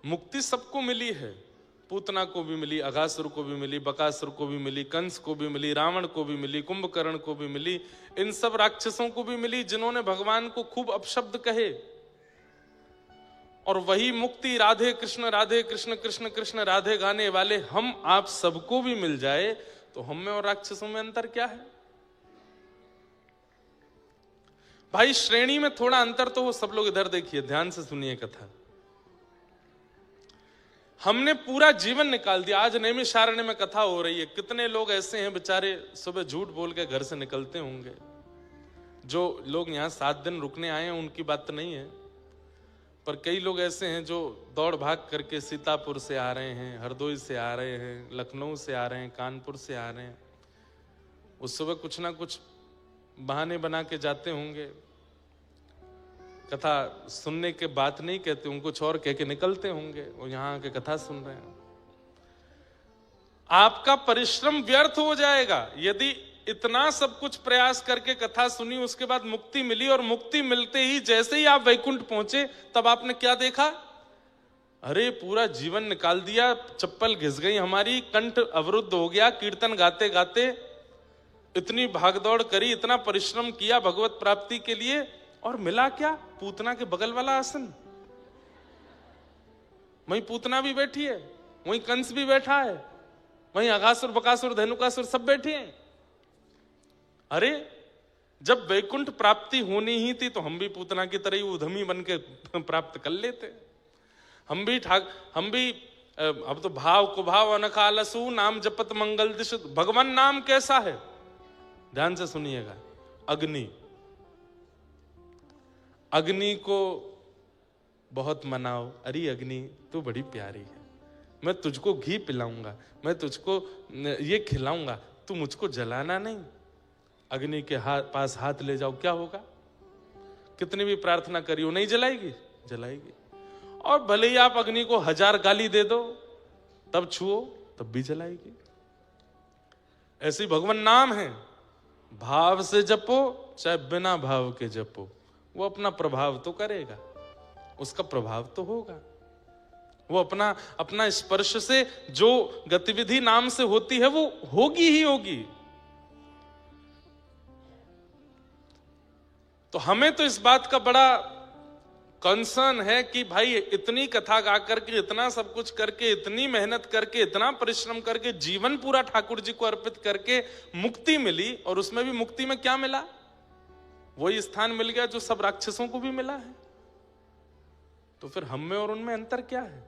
मुक्ति सबको मिली है, पूतना को भी मिली, अघासुर को भी मिली, बकासुर को भी मिली, कंस को भी मिली, रावण को भी मिली, कुंभकर्ण को भी मिली, इन सब राक्षसों को भी मिली जिन्होंने भगवान को खूब अपशब्द कहे। और वही मुक्ति राधे कृष्ण कृष्ण कृष्ण राधे गाने वाले हम आप सबको भी मिल जाए तो हम में और राक्षसों में अंतर क्या है भाई? श्रेणी में थोड़ा अंतर तो हो। सब लोग इधर देखिए, ध्यान से सुनिए कथा। हमने पूरा जीवन निकाल दिया। आज नैमिषारण्य में कथा हो रही है, कितने लोग ऐसे हैं बेचारे सुबह झूठ बोल के घर से निकलते होंगे। जो लोग यहाँ 7 दिन रुकने आए हैं उनकी बात तो नहीं है, पर कई लोग ऐसे हैं जो दौड़ भाग करके सीतापुर से आ रहे हैं, हरदोई से आ रहे हैं, लखनऊ से आ रहे हैं, कानपुर से आ रहे हैं। उस सुबह कुछ ना कुछ बहाने बना के जाते होंगे। कथा सुनने के बात नहीं कहते, उनको कुछ और कह के निकलते होंगे, वो यहाँ आके कथा सुन रहे हैं। आपका परिश्रम व्यर्थ हो जाएगा यदि इतना सब कुछ प्रयास करके कथा सुनी, उसके बाद मुक्ति मिली और मुक्ति मिलते ही जैसे ही आप वैकुंठ पहुंचे तब आपने क्या देखा? अरे पूरा जीवन निकाल दिया, चप्पल घिस गई हमारी, कंठ अवरुद्ध हो गया, कीर्तन गाते गाते इतनी भागदौड़ करी, इतना परिश्रम किया भगवत प्राप्ति के लिए, और मिला क्या? पूतना के बगल वाला आसन। वहीं पूतना भी बैठी है, वहीं कंस भी बैठा है, वहीं अघासुर बकासुर धेनुकासुर सब बैठे हैं। अरे जब वैकुंठ प्राप्ति होनी ही थी तो हम भी पूतना की तरह ही उधमी बन के प्राप्त कर लेते। हम भी अब तो भाव कुभाव अनकालसु नाम जपत मंगल दिश। भगवान नाम कैसा है? ध्यान से सुनिएगा। अग्नि, अग्नि को बहुत मनाओ, अरे अग्नि तू बड़ी प्यारी है, मैं तुझको घी पिलाऊंगा, मैं तुझको ये खिलाऊंगा, तू मुझको जलाना नहीं। अग्नि के पास हाथ ले जाओ, क्या होगा? कितनी भी प्रार्थना करियो नहीं जलाएगी, जलाएगी। और भले ही आप अग्नि को 1000 गाली दे दो, तब छुओ तब भी जलाएगी। ऐसी भगवान नाम है, भाव से जपो चाहे बिना भाव के जपो, वो अपना प्रभाव तो करेगा, उसका प्रभाव तो होगा। वो अपना स्पर्श से जो गतिविधि नाम से होती है वो होगी ही होगी। तो हमें तो इस बात का बड़ा कंसर्न है कि भाई इतनी कथा गा करके, इतना सब कुछ करके, इतनी मेहनत करके, इतना परिश्रम करके, जीवन पूरा ठाकुर जी को अर्पित करके मुक्ति मिली, और उसमें भी मुक्ति में क्या मिला? वही स्थान मिल गया जो सब राक्षसों को भी मिला है। तो फिर हम में और उनमें अंतर क्या है?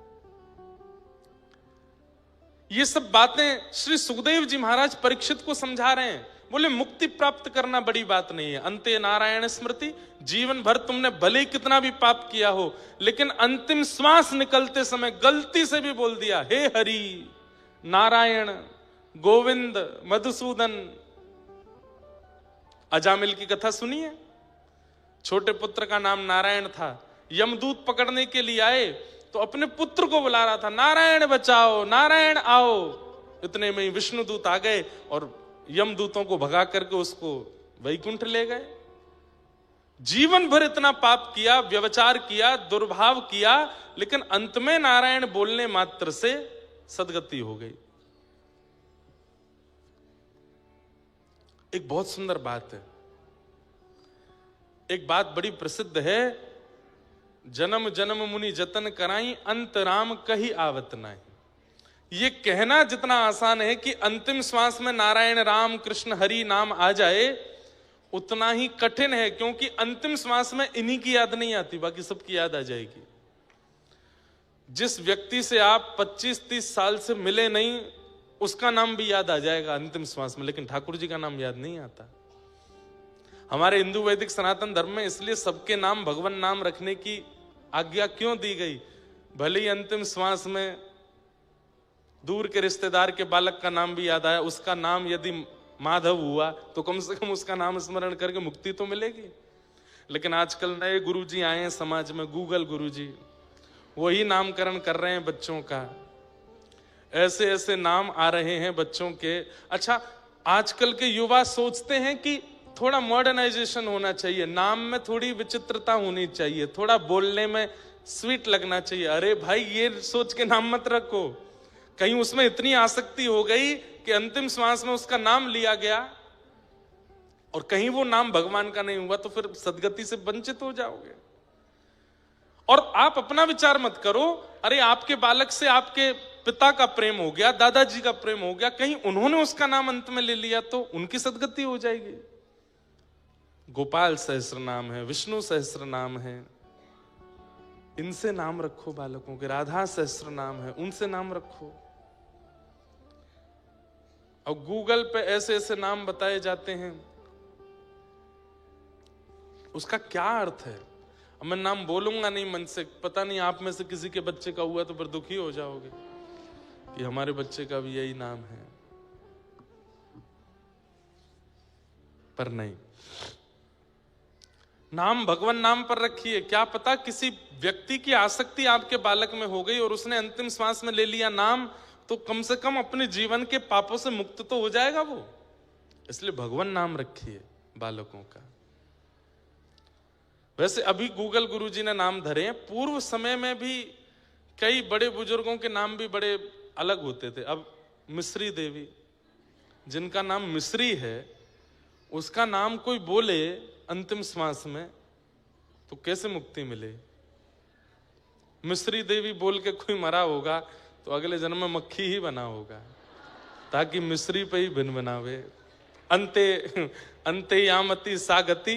ये सब बातें श्री सुखदेव जी महाराज परीक्षित को समझा रहे हैं। बोले मुक्ति प्राप्त करना बड़ी बात नहीं है, अंते नारायण स्मृति। जीवन भर तुमने भले ही कितना भी पाप किया हो, लेकिन अंतिम श्वास निकलते समय गलती से भी बोल दिया हे हरि नारायण गोविंद मधुसूदन। अजामिल की कथा सुनिए। छोटे पुत्र का नाम नारायण था। यमदूत पकड़ने के लिए आए तो अपने पुत्र को बुला रहा था, नारायण बचाओ, नारायण आओ। इतने में ही विष्णुदूत आ गए और यमदूतों को भगा करके उसको वैकुंठ ले गए। जीवन भर इतना पाप किया, व्यभिचार किया, दुर्भाव किया, लेकिन अंत में नारायण बोलने मात्र से सदगति हो गई। एक बहुत सुंदर बात है, एक बात बड़ी प्रसिद्ध है, जन्म जन्म मुनि जतन कराई, अंत राम कही आवत नाहि। ये कहना जितना आसान है कि अंतिम श्वास में नारायण राम कृष्ण हरि नाम आ जाए, उतना ही कठिन है, क्योंकि अंतिम श्वास में इन्हीं की याद नहीं आती, बाकी सबकी याद आ जाएगी। जिस व्यक्ति से आप 25-30 साल से मिले नहीं, उसका नाम भी याद आ जाएगा अंतिम श्वास में, लेकिन ठाकुर जी का नाम याद नहीं आता। हमारे हिंदू वैदिक सनातन धर्म में इसलिए सबके नाम भगवान नाम रखने की आज्ञा क्यों दी गई? भले ही अंतिम श्वास में दूर के रिश्तेदार के बालक का नाम भी याद आया, उसका नाम यदि माधव हुआ तो कम से कम उसका नाम स्मरण करके मुक्ति तो मिलेगी। लेकिन आजकल नए गुरुजी आए हैं समाज में, गूगल गुरुजी, वही नामकरण कर रहे हैं बच्चों का। ऐसे ऐसे नाम आ रहे हैं बच्चों के। अच्छा, आजकल के युवा सोचते हैं कि थोड़ा मॉडर्नाइजेशन होना चाहिए, नाम में थोड़ी विचित्रता होनी चाहिए, थोड़ा बोलने में स्वीट लगना चाहिए। अरे भाई, ये सोच के नाम मत रखो, कहीं उसमें इतनी आसक्ति हो गई कि अंतिम श्वास में उसका नाम लिया गया और कहीं वो नाम भगवान का नहीं हुआ, तो फिर सदगति से वंचित हो जाओगे। और आप अपना विचार मत करो, अरे आपके बालक से आपके पिता का प्रेम हो गया, दादाजी का प्रेम हो गया, कहीं उन्होंने उसका नाम अंत में ले लिया तो उनकी सदगति हो जाएगी। गोपाल सहस्र नाम है, विष्णु सहस्र नाम है, इनसे नाम रखो बालकों के। राधा सहस्र नाम है, उनसे नाम रखो। और गूगल पे ऐसे ऐसे नाम बताए जाते हैं, उसका क्या अर्थ है? अब मैं नाम बोलूंगा नहीं मन से, पता नहीं आप में से किसी के बच्चे का हुआ तो फिर दुखी हो जाओगे कि हमारे बच्चे का भी यही नाम है। पर नहीं, नाम भगवान नाम पर रखिए। क्या पता किसी व्यक्ति की आसक्ति आपके बालक में हो गई और उसने अंतिम श्वास में ले लिया नाम, तो कम से कम अपने जीवन के पापों से मुक्त तो हो जाएगा वो। इसलिए भगवान नाम रखिए बालकों का। वैसे अभी गूगल गुरुजी ने नाम धरे हैं, पूर्व समय में भी कई बड़े बुजुर्गों के नाम भी बड़े अलग होते थे। अब मिश्री देवी, जिनका नाम मिश्री है, उसका नाम कोई बोले अंतिम श्वास में तो कैसे मुक्ति मिले? मिश्री देवी बोल के कोई मरा होगा तो अगले जन्म में मक्खी ही बना होगा, ताकि मिश्री पे ही भिन बनावे। अंते अंते यामति सा गति,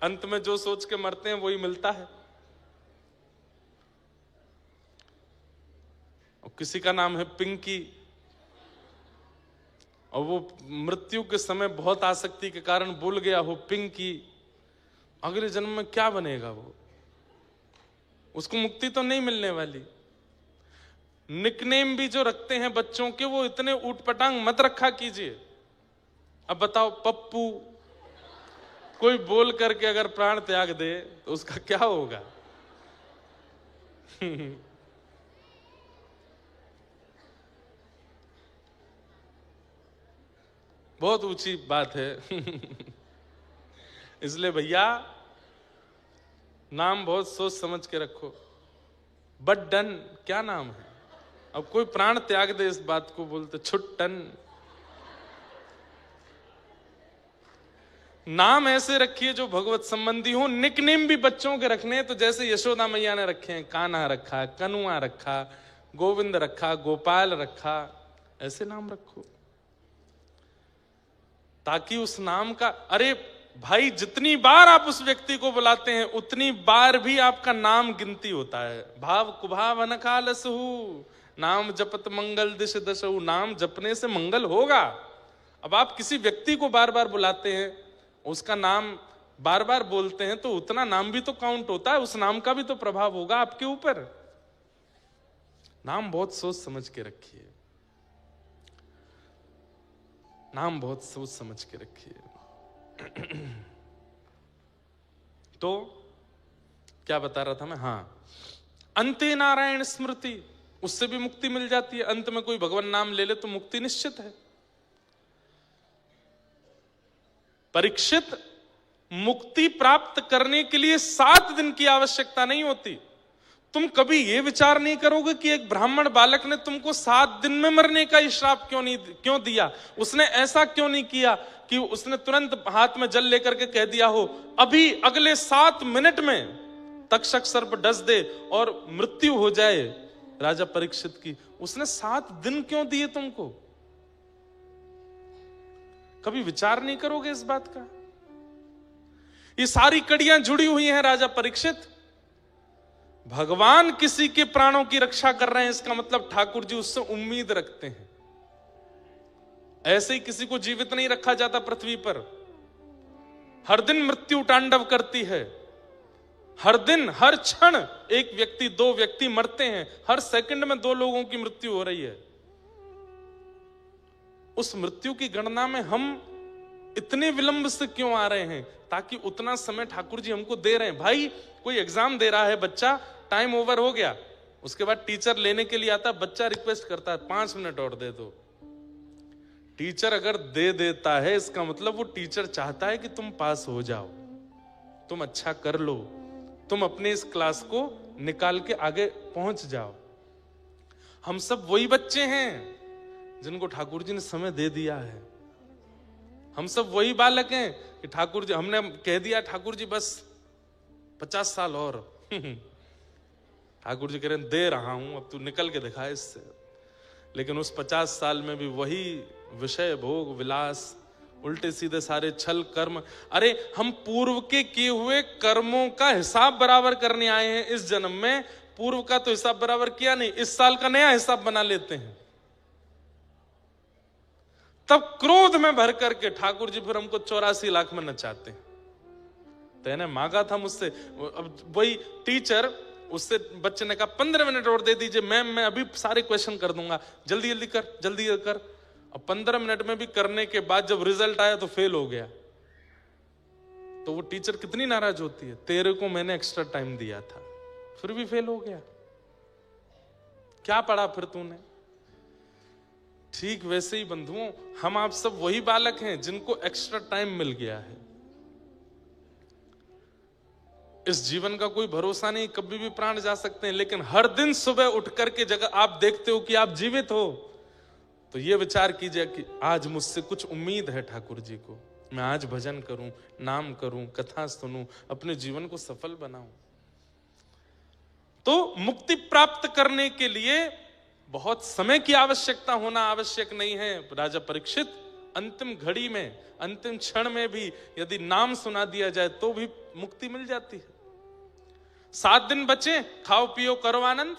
अंत में जो सोच के मरते हैं वही मिलता है। और किसी का नाम है पिंकी, और वो मृत्यु के समय बहुत आसक्ति के कारण भूल गया हो पिंकी, अगले जन्म में क्या बनेगा वो? उसको मुक्ति तो नहीं मिलने वाली। निकनेम भी जो रखते हैं बच्चों के, वो इतने ऊटपटांग मत रखा कीजिए। अब बताओ, पप्पू कोई बोल करके अगर प्राण त्याग दे तो उसका क्या होगा? बहुत ऊंची बात है। इसलिए भैया नाम बहुत सोच समझ के रखो। बट डन क्या नाम है? अब कोई प्राण त्याग दे इस बात को बोलते छुट्टन। नाम ऐसे रखिए जो भगवत संबंधी हो। निकनेम भी बच्चों के रखने, तो जैसे यशोदा मैया ने रखे हैं, कान्हा रखा, कनुआ रखा, गोविंद रखा, गोपाल रखा, ऐसे नाम रखो ताकि उस नाम का, अरे भाई जितनी बार आप उस व्यक्ति को बुलाते हैं उतनी बार भी आपका नाम गिनती होता है। भाव कुभाव अनकालसहु, नाम जपत मंगल दिश दशहु, नाम जपने से मंगल होगा। अब आप किसी व्यक्ति को बार बार बुलाते हैं, उसका नाम बार बार बोलते हैं, तो उतना नाम भी तो काउंट होता है, उस नाम का भी तो प्रभाव होगा आपके ऊपर। नाम बहुत सोच समझ के रखिए, नाम बहुत सोच समझ के रखिए। तो क्या बता रहा था मैं? हाँ, अंते नारायण स्मृति, उससे भी मुक्ति मिल जाती है। अंत में कोई भगवान नाम ले ले तो मुक्ति निश्चित है। परीक्षित, मुक्ति प्राप्त करने के लिए 7 दिन की आवश्यकता नहीं होती। तुम कभी यह विचार नहीं करोगे कि एक ब्राह्मण बालक ने तुमको 7 दिन में मरने का श्राप क्यों दिया? उसने ऐसा क्यों नहीं किया कि उसने तुरंत हाथ में जल लेकर के कह दिया हो अभी अगले 7 मिनट में तक्षक सर्प डस दे और मृत्यु हो जाए राजा परीक्षित की। उसने 7 दिन क्यों दिए तुमको? कभी विचार नहीं करोगे इस बात का? ये सारी कड़ियां जुड़ी हुई हैं राजा परीक्षित। भगवान किसी के प्राणों की रक्षा कर रहे हैं, इसका मतलब ठाकुर जी उससे उम्मीद रखते हैं। ऐसे ही किसी को जीवित नहीं रखा जाता पृथ्वी पर। हर दिन मृत्यु तांडव करती है, हर दिन हर क्षण एक व्यक्ति 2 व्यक्ति मरते हैं, हर सेकंड में 2 लोगों की मृत्यु हो रही है। उस मृत्यु की गणना में हम इतने विलंब से क्यों आ रहे हैं? ताकि उतना समय ठाकुर जी हमको दे रहे हैं। भाई कोई एग्जाम दे रहा है बच्चा, टाइम ओवर हो गया, उसके बाद टीचर लेने के लिए आता, बच्चा रिक्वेस्ट करता है 5 मिनट और दे दो। टीचर अगर दे देता है इसका मतलब वो टीचर चाहता है कि तुम पास हो जाओ, तुम अच्छा कर लो, तुम अपने इस क्लास को निकाल के आगे पहुंच जाओ। हम सब वही बच्चे हैं जिनको ठाकुर जी ने समय दे दिया है। हम सब वही बालक हैं कि ठाकुर जी, हमने कह दिया ठाकुर जी बस 50 साल और ठाकुर जी कह रहे हैं दे रहा हूं, अब तू निकल के दिखा इससे। लेकिन उस 50 साल में भी वही विषय भोग विलास, उल्टे सीधे सारे छल कर्म। अरे हम पूर्व के किए हुए कर्मों का हिसाब बराबर करने आए हैं इस जन्म में। पूर्व का तो हिसाब बराबर किया नहीं, इस साल का नया हिसाब बना लेते हैं। तब क्रोध में भर करके ठाकुर जी फिर हमको 84 लाख में नचाते हैं। तेने मांगा था मुझसे, अब वही टीचर, उससे बच्चे ने कहा 15 मिनट और दे दीजिए मैम, मैं अभी सारे क्वेश्चन कर दूंगा, जल्दी जल्दी कर जल्दी कर। अब 15 मिनट में भी करने के बाद जब रिजल्ट आया तो फेल हो गया, तो वो टीचर कितनी नाराज होती है, तेरे को मैंने एक्स्ट्रा टाइम दिया था फिर भी फेल हो गया, क्या पढ़ा फिर तूने। ठीक वैसे ही बंधुओं, हम आप सब वही बालक हैं जिनको एक्स्ट्रा टाइम मिल गया है। इस जीवन का कोई भरोसा नहीं, कभी भी प्राण जा सकते हैं, लेकिन हर दिन सुबह उठ करके जगह आप देखते हो कि आप जीवित हो, तो ये विचार कीजिए कि आज मुझसे कुछ उम्मीद है ठाकुर जी को, मैं आज भजन करूं, नाम करूं, कथा सुनूं, अपने जीवन को सफल बनाऊं। तो मुक्ति प्राप्त करने के लिए बहुत समय की आवश्यकता होना आवश्यक नहीं है। राजा परीक्षित, अंतिम घड़ी में, अंतिम क्षण में भी यदि नाम सुना दिया जाए तो भी मुक्ति मिल जाती है। 7 दिन बचे, खाओ पियो करो आनंद,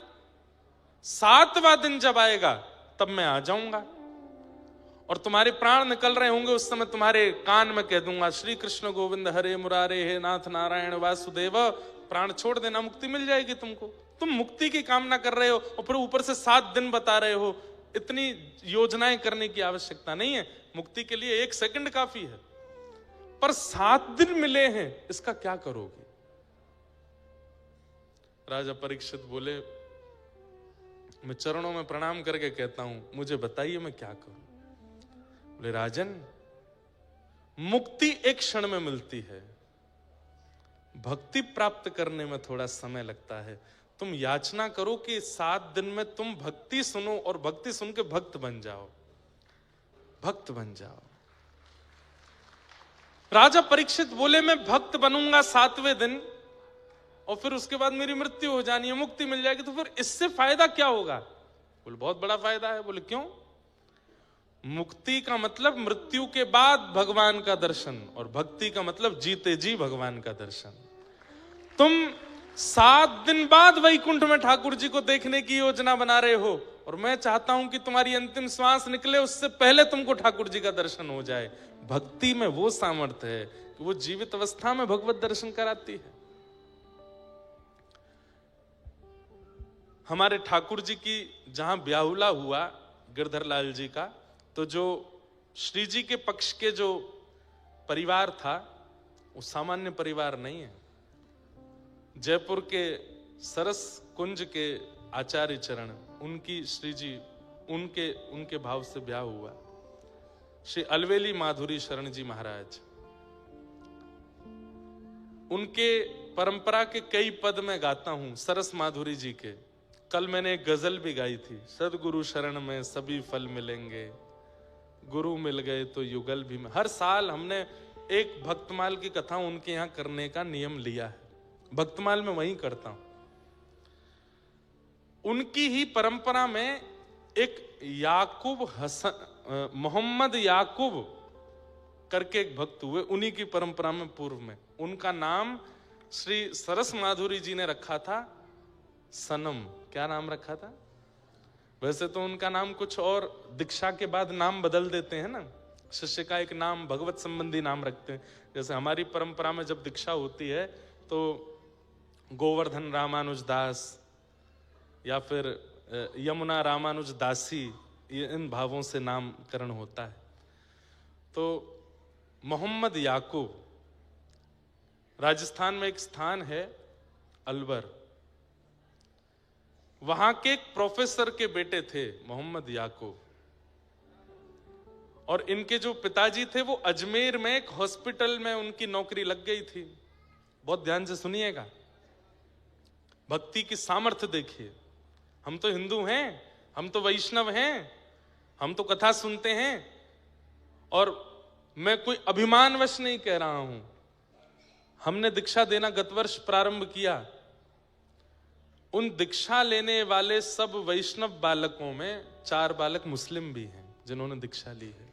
7वां दिन जब आएगा तब मैं आ जाऊंगा और तुम्हारे प्राण निकल रहे होंगे, उस समय तुम्हारे कान में कह दूंगा श्री कृष्ण गोविंद हरे मुरारे, हे नाथ नारायण वासुदेव। प्राण छोड़ देना, मुक्ति मिल जाएगी तुमको। तुम मुक्ति की कामना कर रहे हो और फिर ऊपर से 7 दिन बता रहे हो, इतनी योजनाएं करने की आवश्यकता नहीं है। मुक्ति के लिए 1 सेकंड काफी है, पर 7 दिन मिले हैं, इसका क्या करोगे। राजा परीक्षित बोले, मैं चरणों में प्रणाम करके कहता हूं, मुझे बताइए मैं क्या करूं। बोले राजन, मुक्ति एक क्षण में मिलती है, भक्ति प्राप्त करने में थोड़ा समय लगता है। तुम याचना करो कि 7 दिन में तुम भक्ति सुनो और भक्ति सुन के भक्त बन जाओ, भक्त बन जाओ। राजा परीक्षित बोले, मैं भक्त बनूंगा 7वें दिन और फिर उसके बाद मेरी मृत्यु हो जानी है, मुक्ति मिल जाएगी, तो फिर इससे फायदा क्या होगा। बोले बहुत बड़ा फायदा है। बोले क्यों। मुक्ति का मतलब मृत्यु के बाद भगवान का दर्शन, और भक्ति का मतलब जीते जी भगवान का दर्शन। तुम 7 दिन बाद वैकुंठ में ठाकुर जी को देखने की योजना बना रहे हो, और मैं चाहता हूं कि तुम्हारी अंतिम श्वास निकले उससे पहले तुमको ठाकुर जी का दर्शन हो जाए। भक्ति में वो सामर्थ्य है कि वो जीवित अवस्था में भगवत दर्शन कराती है। हमारे ठाकुर जी की जहां ब्याहुला हुआ गिरधर लाल जी का, तो जो श्री जी के पक्ष के जो परिवार था वो सामान्य परिवार नहीं है। जयपुर के सरस कुंज के आचार्य चरण, उनकी श्री जी, उनके भाव से ब्याह हुआ। श्री अलवेली माधुरी शरण जी महाराज, उनके परंपरा के कई पद में गाता हूं, सरस माधुरी जी के। कल मैंने एक गजल भी गाई थी, सदगुरु शरण में सभी फल मिलेंगे, गुरु मिल गए तो युगल भी। हर साल हमने एक भक्तमाल की कथा उनके यहां करने का नियम लिया है, भक्तमाल में वहीं करता हूं। उनकी ही परंपरा में एक याकूब हसन, मोहम्मद याकूब करके एक भक्त हुए, उन्हीं की परंपरा में पूर्व में। उनका नाम श्री सरस माधुरी जी ने रखा था सनम। क्या नाम रखा था। वैसे तो उनका नाम कुछ और, दीक्षा के बाद नाम बदल देते हैं ना, शिष्य का एक नाम भगवत संबंधी नाम रखते हैं। जैसे हमारी परंपरा में जब दीक्षा होती है तो गोवर्धन रामानुज दास या फिर यमुना रामानुज दासी, इन भावों से नामकरण होता है। तो मोहम्मद याकूब, राजस्थान में एक स्थान है अलवर, वहां के एक प्रोफेसर के बेटे थे मोहम्मद याकूब, और इनके जो पिताजी थे वो अजमेर में एक हॉस्पिटल में उनकी नौकरी लग गई थी। बहुत ध्यान से सुनिएगा, भक्ति की सामर्थ्य देखिए। हम तो हिंदू हैं, हम तो वैष्णव हैं, हम तो कथा सुनते हैं, और मैं कोई अभिमानवश नहीं कह रहा हूं। हमने दीक्षा देना गत वर्ष प्रारंभ किया। उन दीक्षा लेने वाले सब वैष्णव बालकों में 4 बालक मुस्लिम भी हैं जिन्होंने दीक्षा ली है।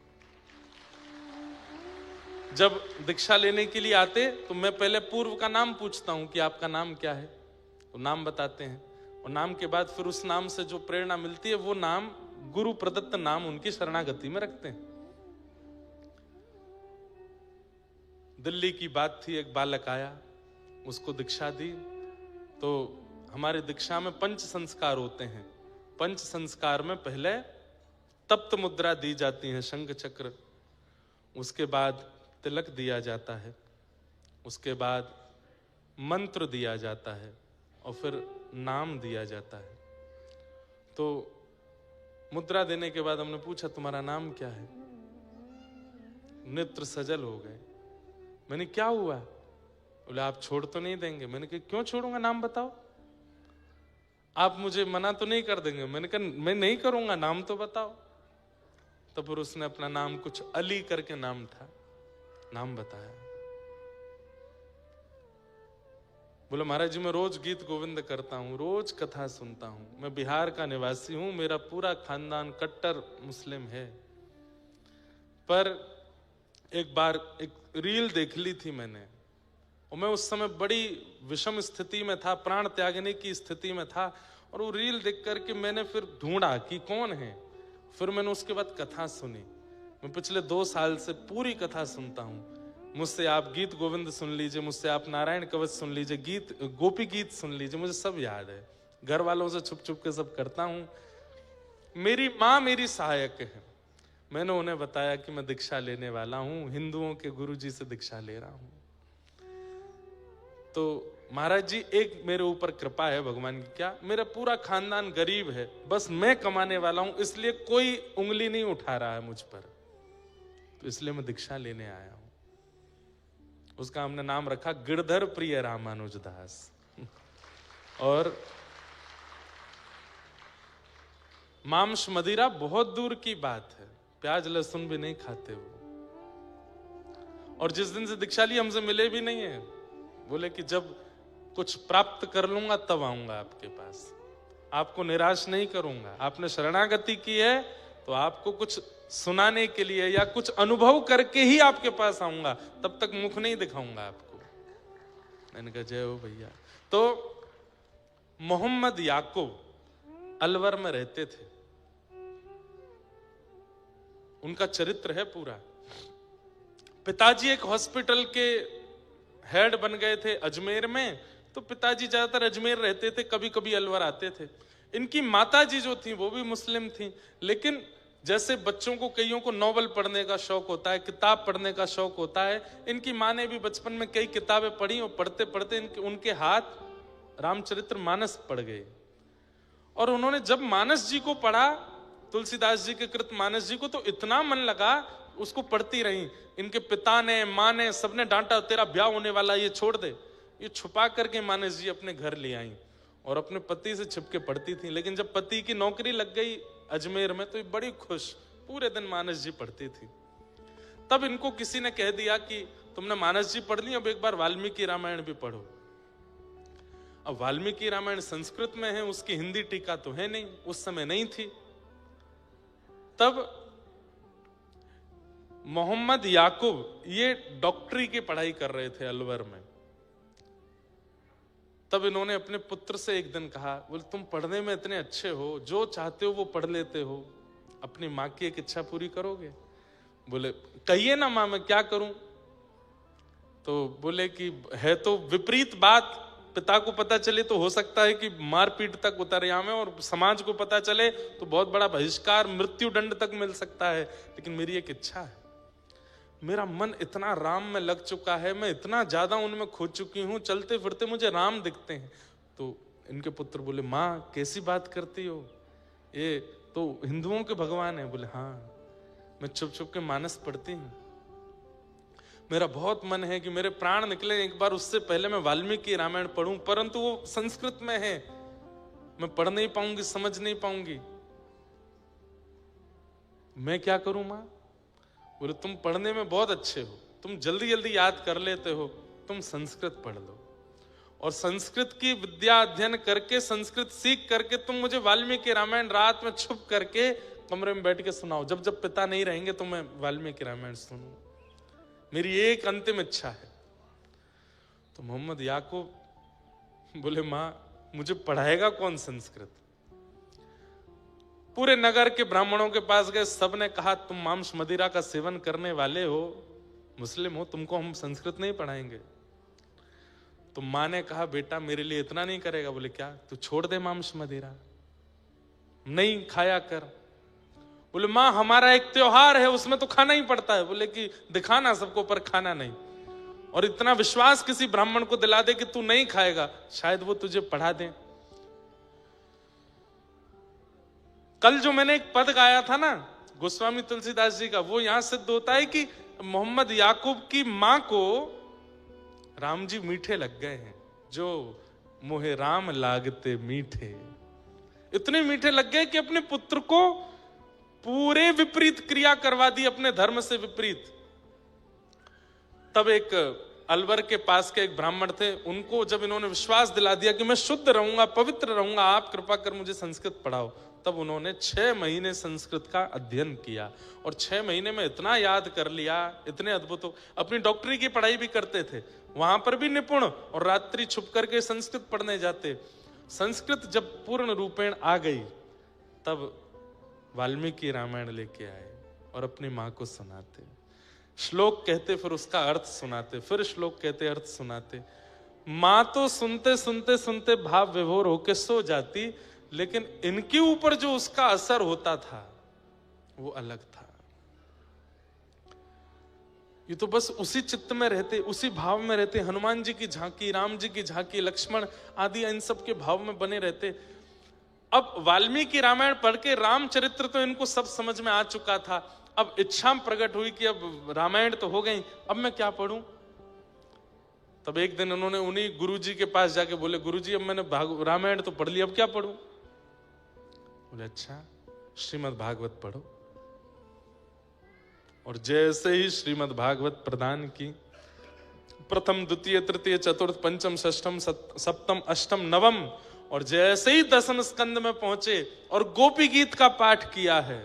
जब दीक्षा लेने के लिए आते तो मैं पहले पूर्व का नाम पूछता हूं कि आपका नाम क्या है, तो नाम बताते हैं, और नाम के बाद फिर उस नाम से जो प्रेरणा मिलती है वो नाम गुरु प्रदत्त नाम उनकी शरणागति में रखते हैं। दिल्ली की बात थी, एक बालक आया, उसको दीक्षा दी। तो हमारे दीक्षा में 5 संस्कार होते हैं। 5 संस्कार में पहले तप्त मुद्रा दी जाती है, शंख चक्र, उसके बाद तिलक दिया जाता है, उसके बाद मंत्र दिया जाता है, और फिर नाम दिया जाता है। तो मुद्रा देने के बाद हमने पूछा तुम्हारा नाम क्या है? नेत्र सजल हो गए। मैंने क्या हुआ? बोले आप छोड़ तो नहीं देंगे। मैंने कहा क्यों छोड़ूंगा, नाम बताओ। आप मुझे मना तो नहीं कर देंगे? मैंने कहा मैं नहीं करूंगा, नाम तो बताओ। तो फिर उसने अपना नाम, कुछ अली करके नाम था, नाम बताया। बोला महाराज जी मैं रोज गीत गोविंद करता हूं, रोज कथा सुनता हूं, मैं बिहार का निवासी हूं, मेरा पूरा खानदान कट्टर मुस्लिम है, पर एक बार एक रील देख ली थी मैंने, और मैं उस समय बड़ी विषम स्थिति में था, प्राण त्यागने की स्थिति में था, और वो रील देख करके मैंने फिर ढूंढा कि कौन है। फिर मैंने उसके बाद कथा सुनी। मैं पिछले 2 साल से पूरी कथा सुनता हूं। मुझसे आप गीत गोविंद सुन लीजिए, मुझसे आप नारायण कवच सुन लीजिए, गीत गोपी गीत सुन लीजिए, मुझे सब याद है। घर वालों से छुप छुप के सब करता हूं। मेरी माँ मेरी सहायक है। मैंने उन्हें बताया कि मैं दीक्षा लेने वाला हूं, हिंदुओं के गुरुजी से दीक्षा ले रहा हूं। तो महाराज जी एक मेरे ऊपर कृपा है भगवान की, क्या मेरा पूरा खानदान गरीब है, बस मैं कमाने वाला हूं, इसलिए कोई उंगली नहीं उठा रहा है मुझ पर, तो इसलिए मैं दीक्षा लेने आया हूं। उसका हमने नाम रखा गिरधर प्रिय रामानुजदास। और मांस मदिरा बहुत दूर की बात है, प्याज लहसुन भी नहीं खाते वो। और जिस दिन से दीक्षा ली हमसे मिले भी नहीं है। बोले कि जब कुछ प्राप्त कर लूंगा तब आऊंगा आपके पास, आपको निराश नहीं करूंगा। आपने शरणागति की है तो आपको कुछ सुनाने के लिए या कुछ अनुभव करके ही आपके पास आऊंगा, तब तक मुख नहीं दिखाऊंगा आपको। मैंने कहा जय हो भैया। तो मोहम्मद याकूब अलवर में रहते थे, उनका चरित्र है पूरा। पिताजी एक हॉस्पिटल के हेड बन गए थे अजमेर में, तो पिताजी ज्यादातर अजमेर रहते थे, कभी कभी अलवर आते थे। इनकी माताजी जो थी वो भी मुस्लिम थी, लेकिन जैसे बच्चों को कईयों को नॉवल पढ़ने का शौक होता है, किताब पढ़ने का शौक होता है, इनकी माँ ने भी बचपन में कई किताबें पढ़ी, और पढ़ते पढ़ते उनके हाथ रामचरितमानस पढ़ गए। और उन्होंने जब मानस जी को पढ़ा, तुलसीदास जी के कृत मानस जी को, तो इतना मन लगा, उसको पढ़ती रही। इनके पिता ने, माँ ने, सबने डांटा तेरा ब्याह होने वाला, ये छोड़ दे। ये छुपा करके मानस जी अपने घर ले आई और अपने पति से छिपके पढ़ती थी। लेकिन जब पति की नौकरी लग गई अजमेर में तो ये बड़ी खुश, पूरे दिन मानस जी पढ़ती थी। तब इनको किसी ने कह दिया कि तुमने मानस जी पढ़ ली, अब एक बार वाल्मीकि रामायण भी पढ़ो। अब वाल्मीकि रामायण संस्कृत में है, उसकी हिंदी टीका तो है नहीं, उस समय नहीं थी। तब मोहम्मद याकूब ये डॉक्टरी की पढ़ाई कर रहे थे अलवर में। तब इन्होंने अपने पुत्र से एक दिन कहा, बोले तुम पढ़ने में इतने अच्छे हो, जो चाहते हो वो पढ़ लेते हो, अपनी माँ की एक इच्छा पूरी करोगे? बोले कहिए ना माँ, मैं क्या करूं? तो बोले कि है तो विपरीत बात, पिता को पता चले तो हो सकता है कि मारपीट तक उतर जाए, और समाज को पता चले तो बहुत बड़ा बहिष्कार, मृत्यु दंड तक मिल सकता है। लेकिन मेरी एक इच्छा है, मेरा मन इतना राम में लग चुका है, मैं इतना ज्यादा उनमें खो चुकी हूं, चलते फिरते मुझे राम दिखते हैं। तो इनके पुत्र बोले माँ कैसी बात करती हो, ये तो हिंदुओं के भगवान है। बोले हाँ, मैं छुप छुप के मानस पढ़ती हूँ। मेरा बहुत मन है कि मेरे प्राण निकले एक बार, उससे पहले मैं वाल्मीकि रामायण पढ़ूं, परंतु वो संस्कृत में है, मैं पढ़ नहीं पाऊंगी, समझ नहीं पाऊंगी। मैं क्या करूं मां? बोले तुम पढ़ने में बहुत अच्छे हो, तुम जल्दी जल्दी याद कर लेते हो, तुम संस्कृत पढ़ लो और संस्कृत की विद्या अध्ययन करके, संस्कृत सीख करके तुम मुझे वाल्मीकि रामायण रात में छुप करके कमरे में बैठ के सुनाओ। जब जब पिता नहीं रहेंगे तो मैं वाल्मीकि रामायण सुनूं, मेरी एक अंतिम इच्छा है। तो मोहम्मद याकूब बोले मां मुझे पढ़ाएगा कौन संस्कृत? पूरे नगर के ब्राह्मणों के पास गए, सबने कहा तुम मांस मदिरा का सेवन करने वाले हो, मुस्लिम हो, तुमको हम संस्कृत नहीं पढ़ाएंगे। तो मां ने कहा बेटा मेरे लिए इतना नहीं करेगा? बोले क्या? तू छोड़ दे मांस मदिरा, नहीं खाया कर। बोले मां हमारा एक त्योहार है उसमें तो खाना ही पड़ता है। बोले कि दिखाना सबको पर खाना नहीं, और इतना विश्वास किसी ब्राह्मण को दिला दे कि तू नहीं खाएगा, शायद वो तुझे पढ़ा दे। कल जो मैंने एक पद गाया था ना गोस्वामी तुलसीदास जी का, वो यहां सिद्ध होता है कि मोहम्मद याकूब की मां को राम जी मीठे लग गए हैं। जो मोहे राम लागते मीठे, इतने मीठे लग गए कि अपने पुत्र को पूरे विपरीत क्रिया करवा दी, अपने धर्म से विपरीत। तब एक अलवर के पास के एक ब्राह्मण थे, उनको जब इन्होंने विश्वास दिला दिया कि मैं शुद्ध रहूंगा, पवित्र रहूंगा, आप कृपा कर मुझे संस्कृत पढ़ाओ, तब उन्होंने 6 महीने संस्कृत का अध्ययन किया और 6 महीने में इतना याद कर लिया, इतने अद्भुत हो। अपनी डॉक्टरी की पढ़ाई भी करते थे, वहां पर भी निपुण, और रात्रि छुप करके संस्कृत पढ़ने जाते। संस्कृत जब पूर्ण रूपेण आ गई तब वाल्मीकि रामायण लेके आए और अपनी मां को सुनाते, श्लोक कहते, फिर उसका अर्थ सुनाते, फिर श्लोक कहते, अर्थ सुनाते। मां तो सुनते सुनते सुनते भाव विभोर होके सो जाती, लेकिन इनके ऊपर जो उसका असर होता था वो अलग था। ये तो बस उसी चित्त में रहते, उसी भाव में रहते, हनुमान जी की झांकी, राम जी की झांकी, लक्ष्मण आदि इन सब के भाव में बने रहते। अब वाल्मीकि रामायण पढ़ के रामचरित्र तो इनको सब समझ में आ चुका था, अब इच्छा प्रकट हुई कि अब रामायण तो हो गई, अब मैं क्या पढ़ूं? तब एक दिन उन्होंने उन्हीं गुरुजी के पास जाके बोले गुरुजी अब मैंने रामायण तो पढ़ ली, अब क्या पढ़ूं? बोले अच्छा श्रीमद् भागवत पढ़ो। और जैसे ही श्रीमद् भागवत प्रदान की, प्रथम द्वितीय तृतीय चतुर्थ पंचम षष्ठम सप्तम अष्टम नवम, और जैसे ही 10वें स्कंद में पहुंचे और गोपी गीत का पाठ किया है,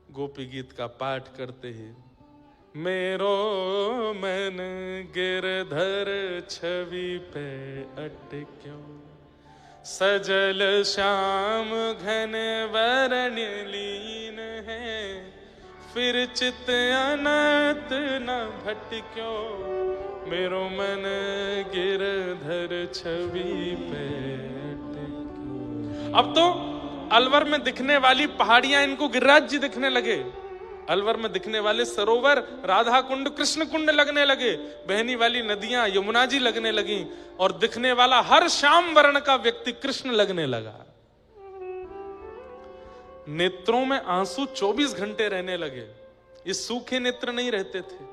गोपी गीत का पाठ करते ही मेरो मन गिरधर छवि पे अटक्यो, सजल श्याम घन वरण लीन है, फिर चित अनंत न भटक्यो, मेरो मन गिरधर छवि पे अटक्यो। अब तो अलवर में दिखने वाली पहाड़ियां इनको गिरिराज जी दिखने लगे, अलवर में दिखने वाले सरोवर राधा कुंड कृष्ण कुंड लगने लगे, बहनी वाली नदियां यमुना जी लगने लगी, और दिखने वाला हर श्याम वर्ण का व्यक्ति कृष्ण लगने लगा। नेत्रों में आंसू 24 घंटे रहने लगे, ये सूखे नेत्र नहीं रहते थे,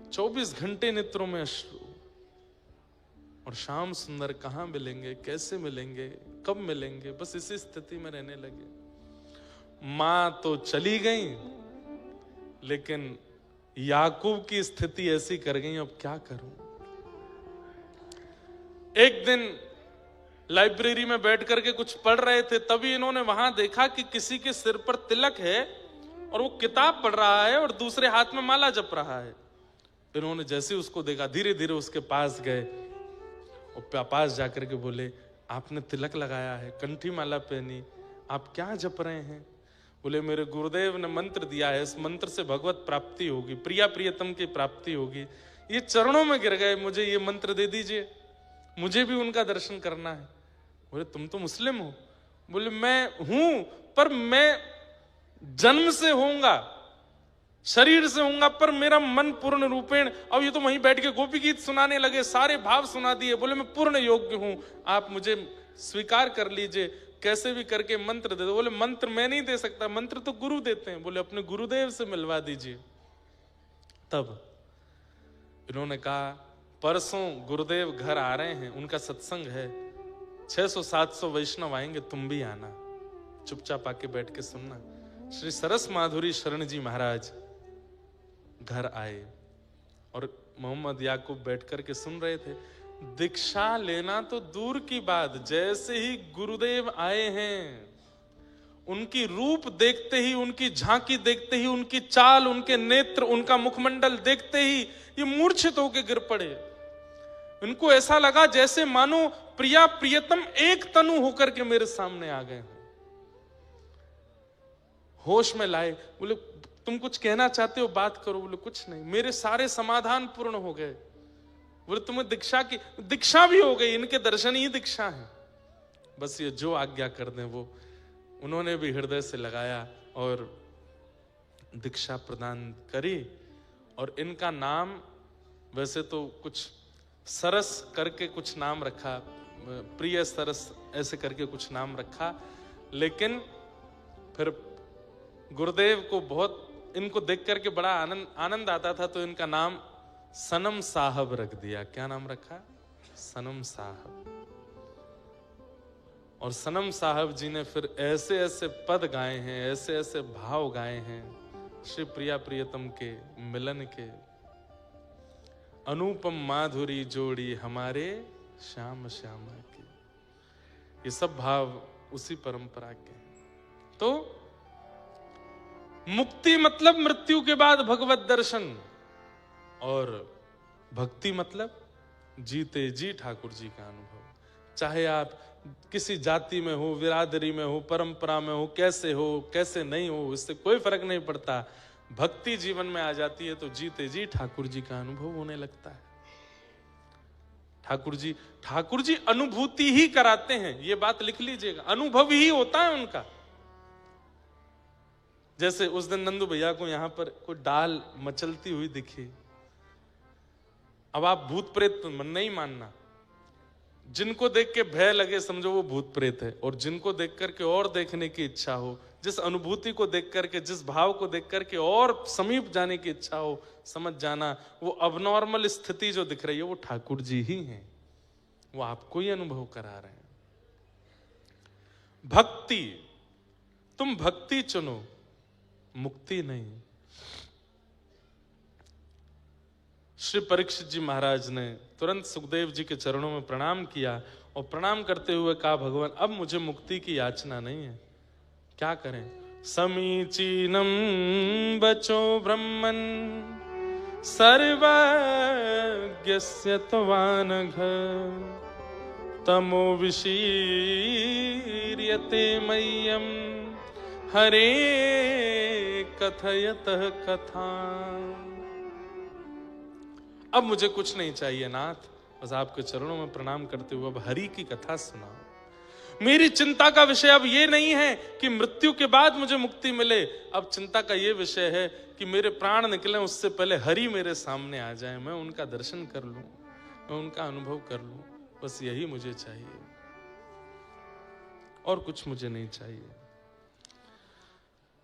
24 घंटे नेत्रों में अश्रु। और श्याम सुंदर कहां मिलेंगे, कैसे मिलेंगे, कब मिलेंगे, बस इसी स्थिति में रहने लगे। मां तो चली गई, लेकिन याकूब की स्थिति ऐसी कर गई, अब क्या करूं? एक दिन लाइब्रेरी में बैठ करके कुछ पढ़ रहे थे, तभी इन्होंने वहां देखा कि किसी के सिर पर तिलक है और वो किताब पढ़ रहा है और दूसरे हाथ में माला जप रहा है। इन्होंने जैसे उसको देखा, धीरे धीरे उसके पास गए और पास जाकर के बोले आपने तिलक लगाया है, कंठी माला पहनी, आप क्या जप रहे हैं? बोले मेरे गुरुदेव ने मंत्र दिया है, इस मंत्र से भगवत प्राप्ति होगी, प्रिया प्रियतम की प्राप्ति होगी। ये चरणों में गिर गए, मुझे ये मंत्र दे दीजिए, मुझे भी उनका दर्शन करना है। बोले तुम तो मुस्लिम हो? बोले मैं हूं, पर मैं जन्म से होऊंगा, शरीर से होऊंगा, पर मेरा मन पूर्ण रूपेण। अब ये तो वहीं बैठ के गोपी गीत सुनाने लगे, सारे भाव सुना दिए। बोले मैं पूर्ण योग्य हूं, आप मुझे स्वीकार कर लीजिए, कैसे भी करके मंत्र दे दो। बोले मंत्र मैं नहीं दे सकता, मंत्र तो गुरु देते हैं। बोले अपने गुरुदेव से मिलवा दीजिए। तब इन्होंने कहा परसों गुरुदेव घर आ रहे हैं, उनका सत्संग है, 600-700 वैष्णव आएंगे, तुम भी आना, चुपचाप आके बैठ के सुनना। श्री सरस माधुरी शरण जी महाराज घर आए और मोहम्मद याकूब बैठ करके सुन रहे थे। दीक्षा लेना तो दूर की बात, जैसे ही गुरुदेव आए हैं उनकी रूप देखते ही, उनकी झांकी देखते ही, उनकी चाल, उनके नेत्र, उनका मुखमंडल देखते ही ये मूर्छित होकर गिर पड़े। इनको ऐसा लगा जैसे मानो प्रिया प्रियतम एक तनु होकर के मेरे सामने आ गए हैं। होश में लाए, बोले तुम कुछ कहना चाहते हो, बात करो। बोले कुछ नहीं, मेरे सारे समाधान पूर्ण हो गए। बोले तुम्हें दीक्षा की, दीक्षा भी हो गई, इनके दर्शन ही दीक्षा है, बस ये जो आज्ञा कर दें वो। उन्होंने भी हृदय से लगाया और दीक्षा प्रदान करी। और इनका नाम वैसे तो कुछ सरस करके कुछ नाम रखा, प्रिय सरस ऐसे करके कुछ नाम रखा, लेकिन फिर गुरुदेव को बहुत इनको देख करके बड़ा आनंद आता था, तो इनका नाम सनम साहब रख दिया। क्या नाम रखा? सनम साहब। और सनम साहब जी ने फिर ऐसे ऐसे पद गाए हैं, ऐसे ऐसे भाव गाए हैं श्री प्रिया प्रियतम के मिलन के। अनुपम माधुरी जोड़ी हमारे श्याम श्यामा की, ये सब भाव उसी परंपरा के। तो मुक्ति मतलब मृत्यु के बाद भगवत दर्शन, और भक्ति मतलब जीते जी ठाकुर जी का अनुभव। चाहे आप किसी जाति में हो, बिरादरी में हो, परंपरा में हो, कैसे नहीं हो, इससे कोई फर्क नहीं पड़ता। भक्ति जीवन में आ जाती है तो जीते जी ठाकुर जी का अनुभव होने लगता है। ठाकुर जी अनुभूति ही कराते हैं, ये बात लिख लीजिएगा, अनुभव ही होता है उनका। जैसे उस दिन नंदू भैया को यहां पर कोई डाल मचलती हुई दिखी, अब आप भूत प्रेत नहीं मानना, जिनको देख के भय लगे समझो वो भूत प्रेत है, और जिनको देख करके और देखने की इच्छा हो, जिस अनुभूति को देख करके, जिस भाव को देख करके और समीप जाने की इच्छा हो, समझ जाना वो अबनॉर्मल स्थिति जो दिख रही है वो ठाकुर जी ही हैं, वो आपको ही अनुभव करा रहे हैं। भक्ति, तुम भक्ति चुनो, मुक्ति नहीं। श्री परीक्षित जी महाराज ने तुरंत सुखदेव जी के चरणों में प्रणाम किया और प्रणाम करते हुए कहा, भगवान अब मुझे मुक्ति की याचना नहीं है, क्या करें? समीचीनम बचो ब्रह्मन् सर्वज्ञस्य त्वानघ तमो विशीर्यते मह्यं हरे कथयतः कथा। अब मुझे कुछ नहीं चाहिए नाथ, बस आपके चरणों में प्रणाम करते हुए अब हरि की कथा सुनाओ। मेरी चिंता का विषय अब ये नहीं है कि मृत्यु के बाद मुझे मुक्ति मिले, अब चिंता का ये विषय है कि मेरे प्राण निकले उससे पहले हरि मेरे सामने आ जाए, मैं उनका दर्शन कर लूं, मैं उनका अनुभव कर लूं, बस यही मुझे चाहिए, और कुछ मुझे नहीं चाहिए।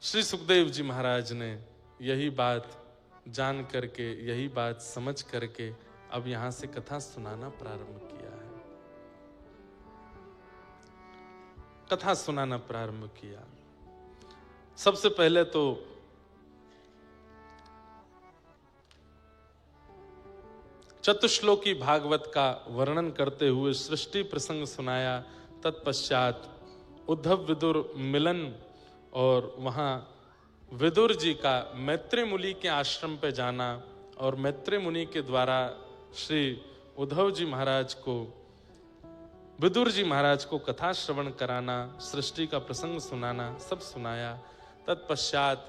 श्री सुखदेव जी महाराज ने यही बात जान करके, यही बात समझ करके अब यहां से कथा सुनाना प्रारंभ किया है, कथा सुनाना प्रारंभ किया। सबसे पहले तो चतुश्लोकी भागवत का वर्णन करते हुए सृष्टि प्रसंग सुनाया। तत्पश्चात उद्धव विदुर मिलन, और वहां विदुर जी का मैत्री मुनि के आश्रम पे जाना, और मैत्री मुनि के द्वारा श्री उद्धव जी महाराज को, विदुर जी महाराज को कथा श्रवण कराना, सृष्टि का प्रसंग सुनाना, सब सुनाया। तत्पश्चात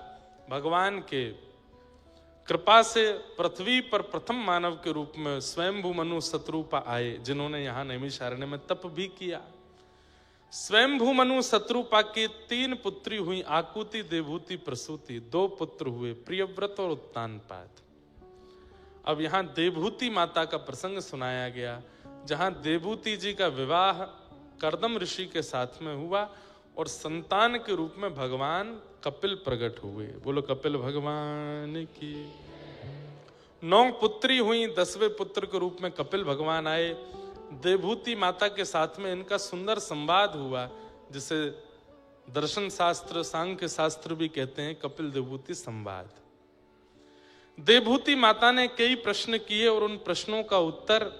भगवान के कृपा से पृथ्वी पर प्रथम मानव के रूप में स्वयंभू मनु शत्रुपा आए, जिन्होंने यहाँ नैमिषारण्य में तप भी किया। स्वयंभू मनु शत्रुपा की 3 पुत्री हुई, आकुति, देवहूति, प्रसूति। 2 पुत्र हुए, प्रियव्रत और उत्तानपाद। अब यहां देवहूति माता का प्रसंग सुनाया गया, जहां देवहूति जी का विवाह कर्दम ऋषि के साथ में हुआ, और संतान के रूप में भगवान कपिल प्रकट हुए। बोलो कपिल भगवान की। 9 पुत्री हुई, 10वें पुत्र के रूप में कपिल भगवान आए। देवभूति माता के साथ में इनका सुंदर संवाद हुआ, जिसे दर्शन शास्त्र, सांख्य शास्त्र भी कहते हैं कपिल देवभूति संवाद। देवभूति माता ने कई प्रश्न किए और उन प्रश्नों का उत्तर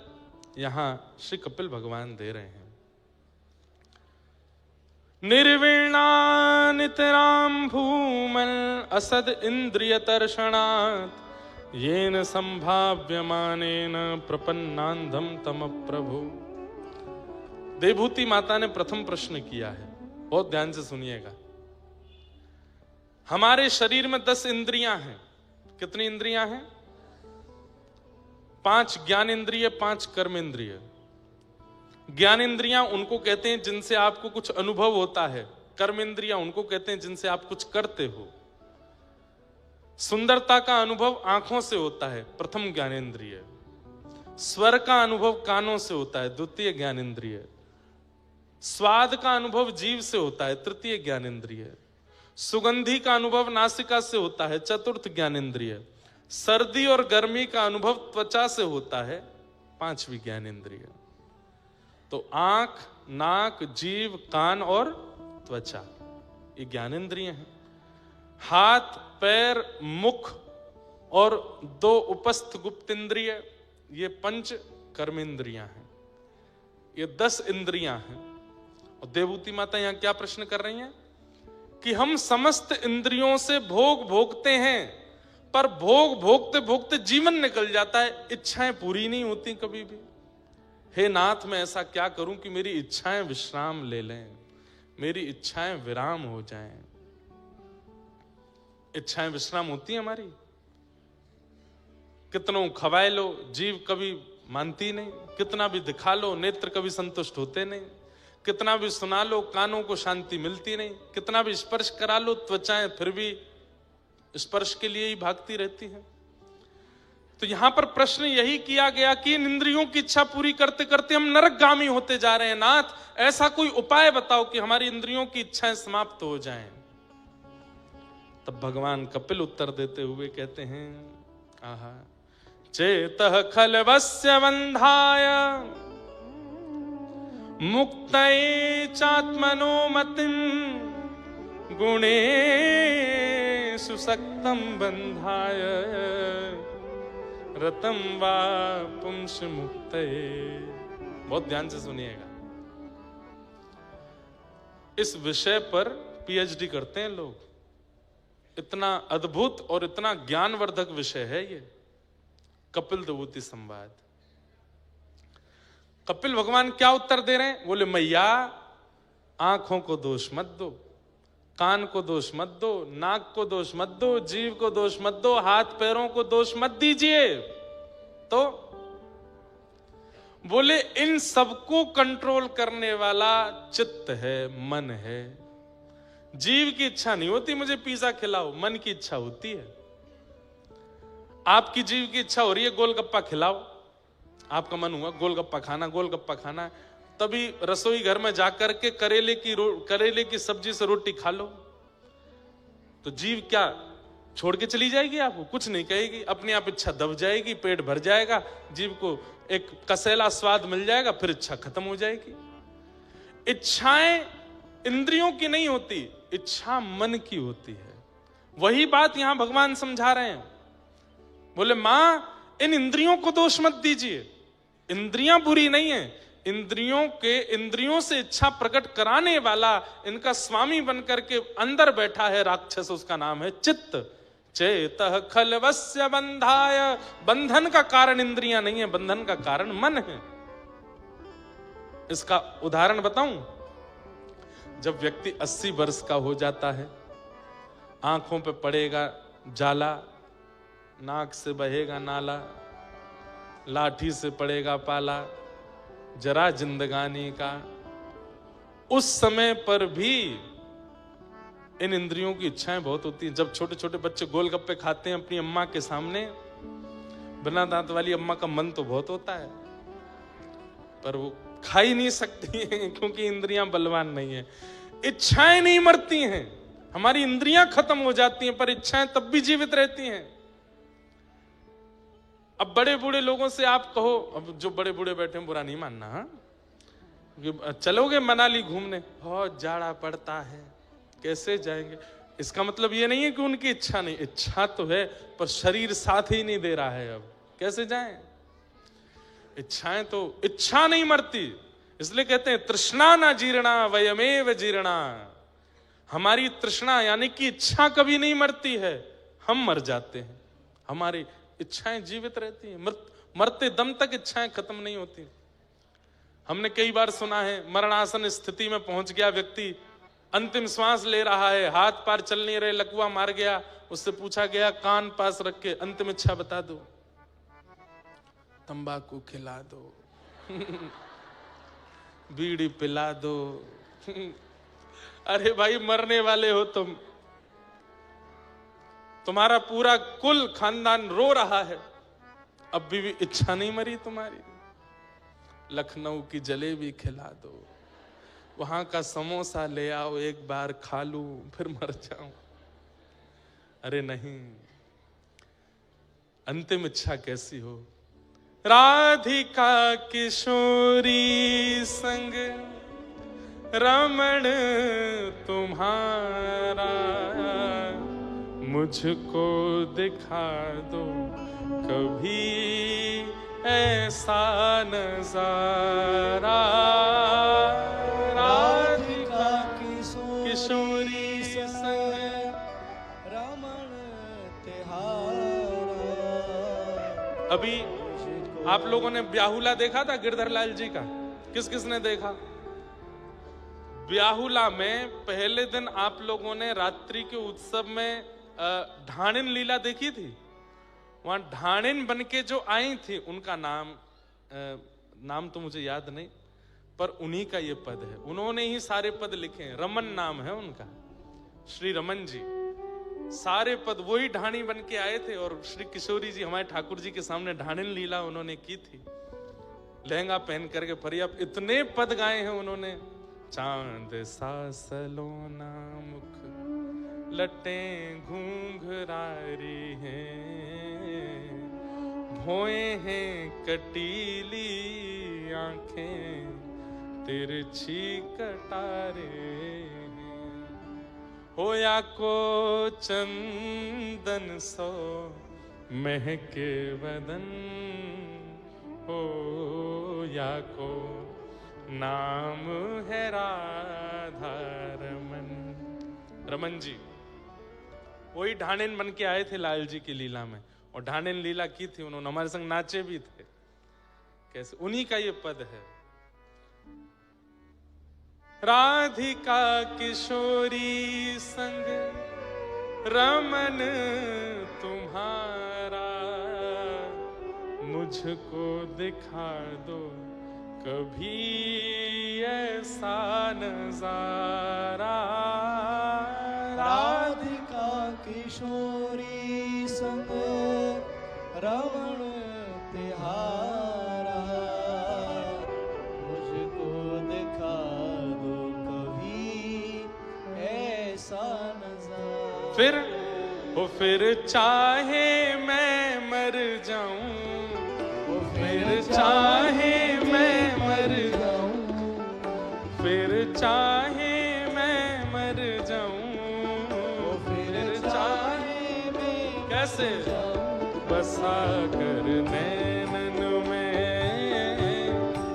यहां श्री कपिल भगवान दे रहे हैं। निर्वीणा नितराम भूमल असद इंद्रिय तर्षणात् येन संभाव्यमानेन प्रपन्नांधम तम प्रभु। देवभूति माता ने प्रथम प्रश्न किया है, बहुत ध्यान से सुनिएगा। हमारे शरीर में 10 इंद्रियां हैं। कितनी इंद्रियां हैं? 5 ज्ञान इंद्रिय, 5 कर्म इंद्रिय। ज्ञान इंद्रियां उनको कहते हैं जिनसे आपको कुछ अनुभव होता है। कर्म इंद्रियां उनको कहते हैं जिनसे आप कुछ करते हो। सुंदरता का अनुभव आंखों से होता है, प्रथम ज्ञानेंद्रिय। स्वर का अनुभव कानों से होता है, द्वितीय ज्ञानेंद्रिय। स्वाद का अनुभव जीभ से होता है, तृतीय ज्ञानेंद्रिय। सुगंधी का अनुभव नासिका से होता है, चतुर्थ ज्ञानेंद्रिय। सर्दी और गर्मी का अनुभव त्वचा से होता है, 5वीं ज्ञानेंद्रिय। तो आंख, नाक, जीभ, कान और त्वचा, ये ज्ञानेंद्रिय हैं। हाथ, पैर, मुख और 2 उपस्थ गुप्त इंद्रिय, ये 5 कर्मेंद्रियां हैं। ये 10 इंद्रियां हैं। और देवभूति माता यहां क्या प्रश्न कर रही हैं कि हम समस्त इंद्रियों से भोग भोगते हैं, पर भोग भोगते भोगते जीवन निकल जाता है, इच्छाएं पूरी नहीं होती कभी भी। हे नाथ, मैं ऐसा क्या करूं कि मेरी इच्छाएं विश्राम ले लें, मेरी इच्छाएं विराम हो जाएं। इच्छाएं विश्राम होती हैं हमारी? कितनों खवाए लो, जीव कभी मानती नहीं। कितना भी दिखा लो, नेत्र कभी संतुष्ट होते नहीं। कितना भी सुना लो, कानों को शांति मिलती नहीं। कितना भी स्पर्श करा लो, त्वचाएं फिर भी स्पर्श के लिए ही भागती रहती हैं। तो यहां पर प्रश्न यही किया गया कि इन इंद्रियों की इच्छा पूरी करते करते हम नरकगामी होते जा रहे हैं। नाथ, ऐसा कोई उपाय बताओ कि हमारी इंद्रियों की इच्छाएं समाप्त हो जाएं। तब भगवान कपिल उत्तर देते हुए कहते हैं, आहा, चेतः खलवस्य बंधाय मुक्तये चात्मनो मतिं गुणेषु सक्तं बंधाय रतम वा पुंस मुक्तये। बहुत ध्यान से सुनिएगा। इस विषय पर पीएचडी करते हैं लोग। इतना अद्भुत और इतना ज्ञानवर्धक विषय है ये कपिल देवभूति संवाद। कपिल भगवान क्या उत्तर दे रहे हैं? बोले, मैया, आंखों को दोष मत दो, कान को दोष मत दो, नाक को दोष मत दो, जीभ को दोष मत दो, हाथ पैरों को दोष मत दीजिए। तो बोले, इन सबको कंट्रोल करने वाला चित्त है, मन है। जीव की इच्छा नहीं होती मुझे पिज्जा खिलाओ, मन की इच्छा होती है। आपकी जीव की इच्छा हो रही है गोलगप्पा खिलाओ, आपका मन हुआ गोलगप्पा खाना, गोलगप्पा खाना, तभी रसोई घर में जाकर के करेले की सब्जी से रोटी खा लो। तो जीव क्या छोड़ के चली जाएगी? आपको कुछ नहीं कहेगी, अपने आप इच्छा दब जाएगी, पेट भर जाएगा, जीव को एक कसेला स्वाद मिल जाएगा, फिर इच्छा खत्म हो जाएगी। इच्छाएं इंद्रियों की नहीं होती, इच्छा मन की होती है। वही बात यहां भगवान समझा रहे हैं। बोले, मां, इन इंद्रियों को दोष मत दीजिए, इंद्रियां बुरी नहीं है। इंद्रियों से इच्छा प्रकट कराने वाला, इनका स्वामी बनकर के अंदर बैठा है राक्षस, उसका नाम है चित्त। चेतः खलवस्य बंधाय, बंधन का कारण इंद्रियां नहीं है, बंधन का कारण मन है। इसका उदाहरण बताऊं? जब व्यक्ति 80 वर्ष का हो जाता है, आंखों पे पड़ेगा जाला, नाक से बहेगा नाला, लाठी से पड़ेगा पाला, जरा जिंदगानी का, उस समय पर भी इन इंद्रियों की इच्छाएं बहुत होती हैं। जब छोटे छोटे बच्चे गोलगप्पे खाते हैं अपनी अम्मा के सामने, बिना दांत वाली अम्मा का मन तो बहुत होता है, पर वो खा ही नहीं सकती हैं क्योंकि इंद्रियां बलवान नहीं है। इच्छाएं नहीं मरती हैं, हमारी इंद्रियां खत्म हो जाती हैं, पर इच्छाएं तब भी जीवित रहती हैं। अब बड़े बूढ़े लोगों से आप कहो, अब जो बड़े बूढ़े बैठे हैं बुरा नहीं मानना, हाँ, चलोगे मनाली घूमने, बहुत जाड़ा पड़ता है, कैसे जाएंगे? इसका मतलब ये नहीं है कि उनकी इच्छा नहीं, इच्छा तो है पर शरीर साथ ही नहीं दे रहा है, अब कैसे जाएं? इच्छाएं तो, इच्छा नहीं मरती, इसलिए कहते हैं तृष्णा ना जीर्णा वयमेव जीर्णा। हमारी तृष्णा यानी कि इच्छा कभी नहीं मरती है, हम मर जाते हैं, हमारी इच्छाएं जीवित रहती हैं, मरते दम तक इच्छाएं खत्म नहीं होती। हमने कई बार सुना है, मरणासन स्थिति में पहुंच गया व्यक्ति, अंतिम श्वास ले रहा है, हाथ पैर चल नहीं रहे, लकवा मार गया, उससे पूछा गया कान पास रख के अंतिम इच्छा बता दो, तंबाकू खिला दो बीड़ी पिला दो अरे भाई मरने वाले हो तुम, तुम्हारा पूरा कुल खानदान रो रहा है, अब भी इच्छा नहीं मरी तुम्हारी। लखनऊ की जलेबी खिला दो, वहां का समोसा ले आओ, एक बार खा लूं फिर मर जाऊं। अरे नहीं, अंतिम इच्छा कैसी हो? राधिका किशोरी संग रमण तुम्हारा, मुझको दिखा दो कभी ऐसा नजारा। राधिका किशोरी संग रमण तिहारा। अभी आप लोगों ने ब्याहुला देखा था गिरधर लाल जी का? किस किस ने देखा? ब्याहुला में पहले दिन आप लोगों ने रात्रि के उत्सव में ढाणिन लीला देखी थी। वहां ढाणिन बन के जो आई थी, उनका नाम तो मुझे याद नहीं, पर उन्हीं का ये पद है, उन्होंने ही सारे पद लिखे हैं, रमन नाम है उनका, श्री रमन जी। सारे पद वही ढाणी बन के आए थे, और श्री किशोरी जी हमारे ठाकुर जी के सामने ढाणिन लीला उन्होंने की थी, लहंगा पहन करके। पर्याप्त इतने पद गाए हैं उन्होंने, चांद सा सलोना मुख लटें घूंघरारी हैं, भोए हैं कटीली आंखें तिरछी कटारे हैं, होया को चंदन सो महके बदन, हो या को नाम है राधा रमन। रमन जी वही ढाणिन बन के आए थे लाल जी की लीला में, और ढाणिन लीला की थी उन्होंने, हमारे संग नाचे भी थे। कैसे? उन्हीं का ये पद है, राधिका किशोरी संग रमन तुम्हारा, मुझको दिखा दो कभी ऐसा नजारा। राधिका किशोरी संग रमण तिहारा, मुझको दिखा दो कभी ऐसा नजारा। फिर चाहे मैं मर जाऊं, फिर चाहे मैं मर जाऊं, फिर चाहे मैं मर जाऊं, फिर चाहे मैं कैसे बसा कर नैनन में,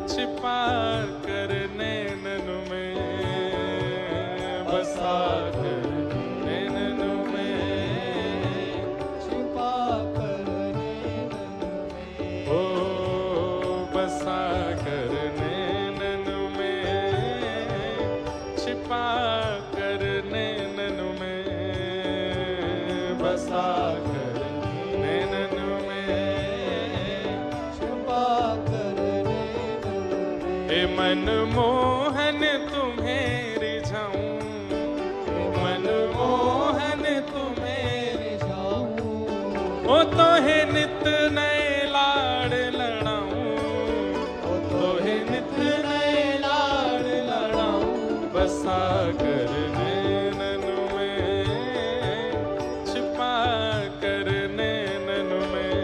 छिपा कर नैनन में, बसा कर नैनन में, छिपा कर नैनन में, ओ बसा कर नैनन में, छिपा कर नैनन में, बसा कर नैनन में, छिपा कर नैनन में। हे मनमोहन तुम्हें रिझाऊं, मनमोहन तुम्हें रिझाऊं, ओ तो है नित नए लाड़ लड़ाऊं, ओ तो है नित नए लाड़ लड़ाऊं, बसा कर नैनन में, छिपा कर नैनन में,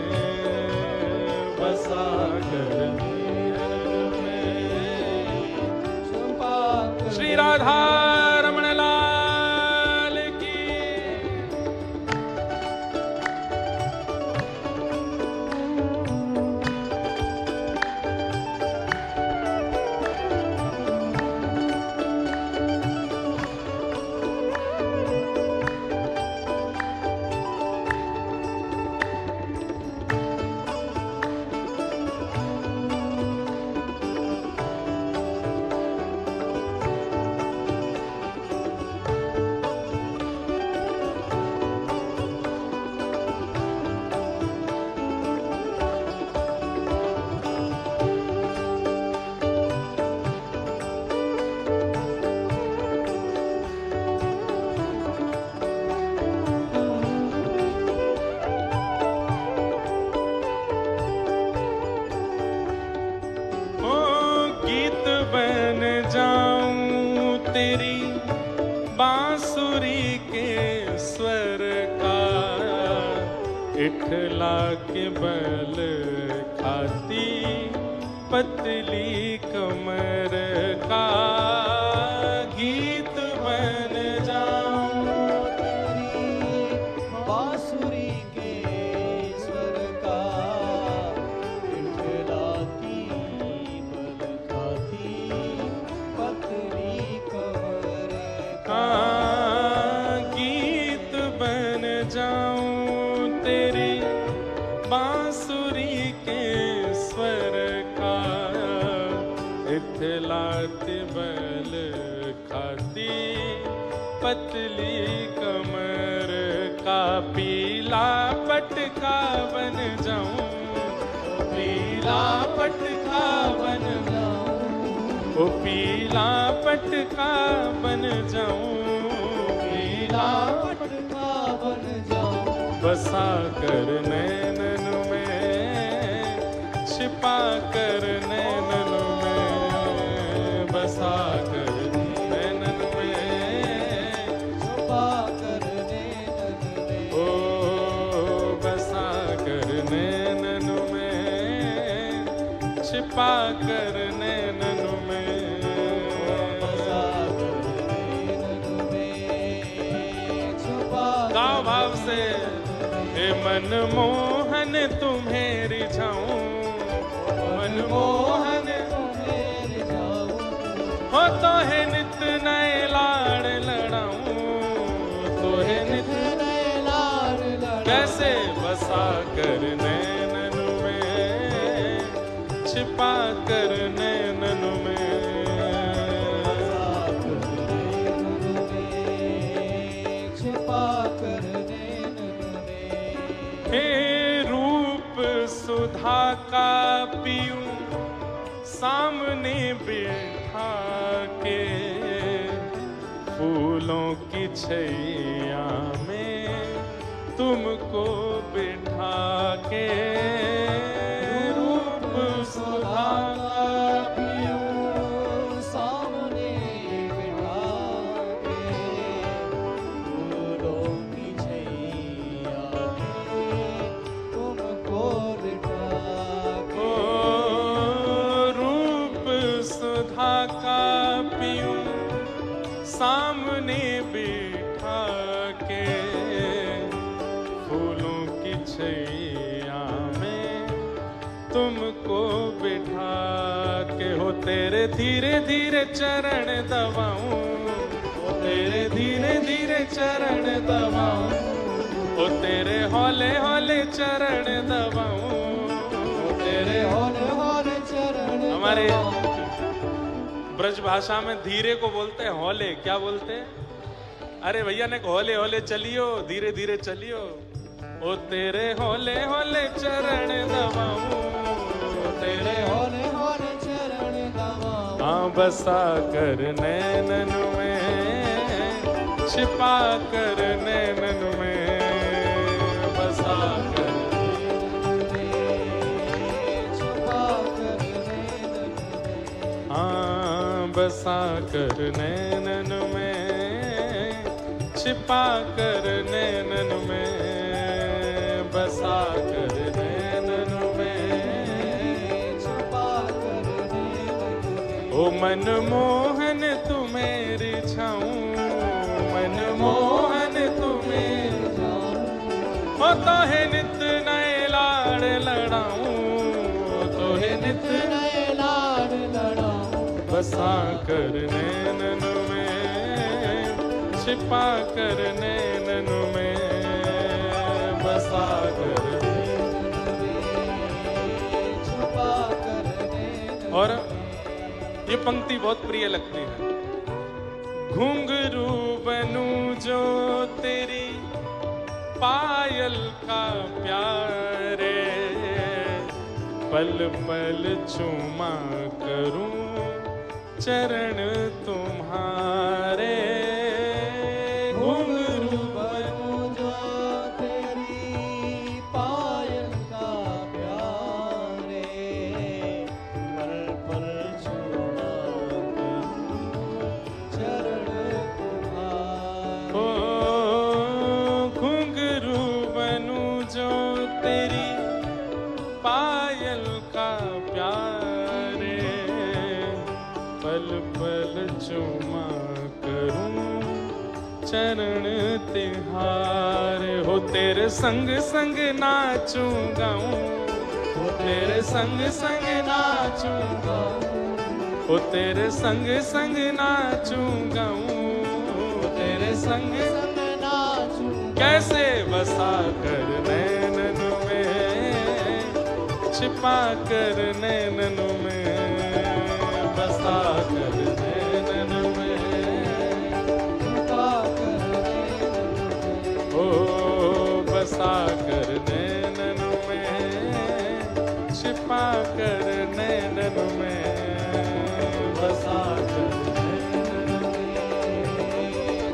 बांसुरी के स्वर का इठला के बल खाती पतली कमर का गीत बन जाऊं तेरी बांसुरी के स्वर का इठलाती बल खाती पतली कमर का गीत बन जाऊं तेरी बांसुरी के स्वर का इठलाते बल खाती पतली कमर का पीला पटका बन जाऊं पीला पटका बन जाऊं ओ पीला पटका बन जाऊं पीला पटका बन जाऊं बसा कर नैनन में छिपा कर नैनन में बसा कर नैनन में छुपा कर नैनन में ओ बसा कर नैनन में छिपा कर नैनन में बसा कर नैनन में छुपा गाँव भाव से हे मनमोहन तुम्हें रिझाऊं मनमोहन मेरे जाऊं हो तो है नित नए लाड़ लड़ाऊं तो है नित नए लाड लड़ा कैसे बसा कर नैनन में छिपा कर नैनन में छुपा कर नैनन में हे रूप सुधा का पीऊं सामने बिठा के फूलों की छैया में तुमको बिठा के रूप सुधा का पीऊं सामने बिठा के फूलों की छैया में तुमको बिठा ओ रूप सुधा का पीऊं सामने बिठा के फूलों की छैया में तुमको बिठा के हो तेरे धीरे धीरे चरण दबाऊं ओ तेरे धीरे धीरे चरण दबाऊं ओ तेरे हौले हौले चरण दबाऊं ओ तेरे हौले हौले चरण हमारे दबाऊं। ब्रज भाषा में धीरे को बोलते हैं हौले क्या बोलते हैं अरे भैया ने हौले हौले चलियो धीरे धीरे चलियो ओ तेरे हौले हौले चरण दबाऊं ओ तेरे हौले हौले चरण दबाऊं। हाँ बसा कर नैनन में छिपा कर नैनन में बसा कर छुपा कर नैनन में हाँ बसा कर नैनन में छिपा कर नैनन में बसा कर नैनन में छुपा कर नैनन में ओ मनमोहन तुम्हें रिझाऊं मनमोहन तुम्हें हो तो है नित नए लाड़ लड़ाऊं तो है नित नए लाड लड़ाऊं। बसा कर नैनन में छिपा कर नैनन में बसा कर छुपा कर नैनन और ये पंक्ति बहुत प्रिय लगती है घुंघरू बनूं जो तेरी पायल का प्यारे पल पल चूमा करूं चरण तुम्हारे घुंघरू बनूं जो तेरी पायल का प्यारे पल पल छूना करूं चरण तुम्हारे चरण तिहारे। हो तेरे संग संग नाचूं गाऊं, हो तेरे संग संग नाचूं गाऊं, हो तेरे संग संग नाचूं गाऊं, तेरे संग संग नाचूं। कैसे बसा कर नैनन में, छिपा कर नैनन में, बसा कर नैनन में, छुपा कर नैनन में। ओ बसा कर नैनन में, छिपा कर नैनन में, बसा कर नैनन में,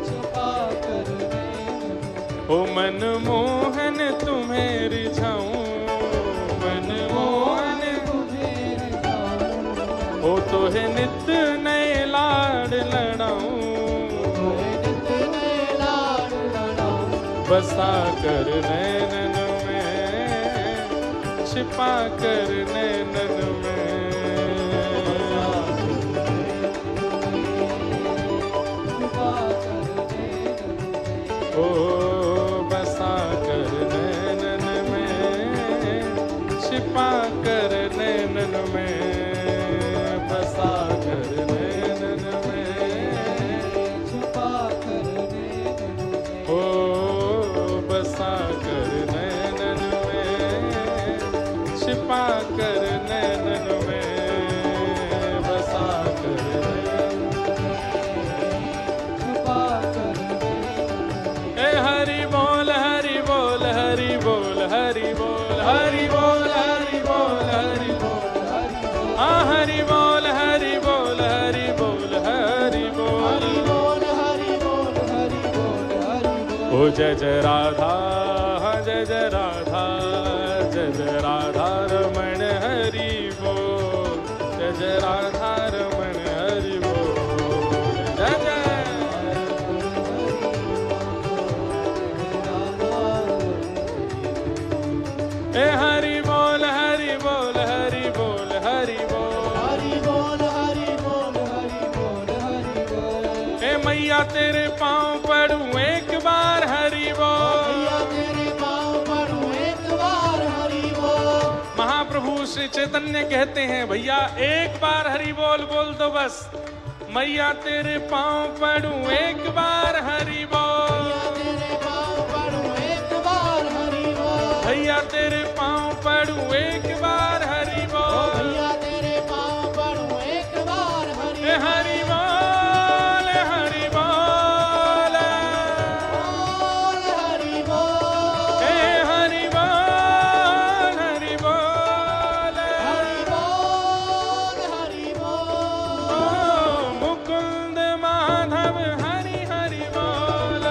छुपा कर नैनन में। ओ मन मोहन तुम्हें रिझाऊं, मन मोहन तुम्हें रिझाऊं। ओ तोहे नित नए लाड लड़ाऊं, तोहे नित नए लाड लड़ाऊं। बसा कर नैनन में, छिपा कर नैनन में, छुपा कर नैनन में। ओ बसा कर नैनन में, छिपा कर नैनन में, बसा कर नैनन में, छुपा कर नैनन में। ओ बसा कर नैनन में, छिपा कर नैनन में, बसा कर नैनन में, छुपा कर नैनन में। ए हरि बोल हरि बोल हरि बोल हरि बोल हरि बोल हरि बोल हरि बोल, हरि बोल आ हरि बोल हरि बोल हरि बोल हरि बोल, हरि बोल हरि बोल हरि बोल हरि बोल। ओ जय जय राधा जय जय राधा, जय जय राधा रमण हरि बोल, जय जय राधा रमण हरि बोल, जय जय ए हरि बोल हरि बोल हरि बोल हरि बोल, हरि बोल हरि बोल हरि बोल हरि बोल। ए मैया तेरे पाँव पड़ूं एक बार हरि बोल, भैया तेरे पाँव पड़ूं एक बार हरि बोल। महाप्रभु श्री चैतन्य कहते हैं भैया एक बार हरि बोल दो बस, मैया तेरे पाँव पड़ूं एक बार हरि बोल, भैया तेरे पाँव पड़ूं एक बार हरि बोल। भैया तेरे पाँव पड़ूं एक बार हरि बोल, भैया तेरे पाँव पड़ूं एक बार हरि ए हरि बोल हरि बोल, बोल हरि बोल। ए हरि बोल हरि बोल, हरि बोल हरि बोल। ओ मुकुंद माधव हरि हरि बोल,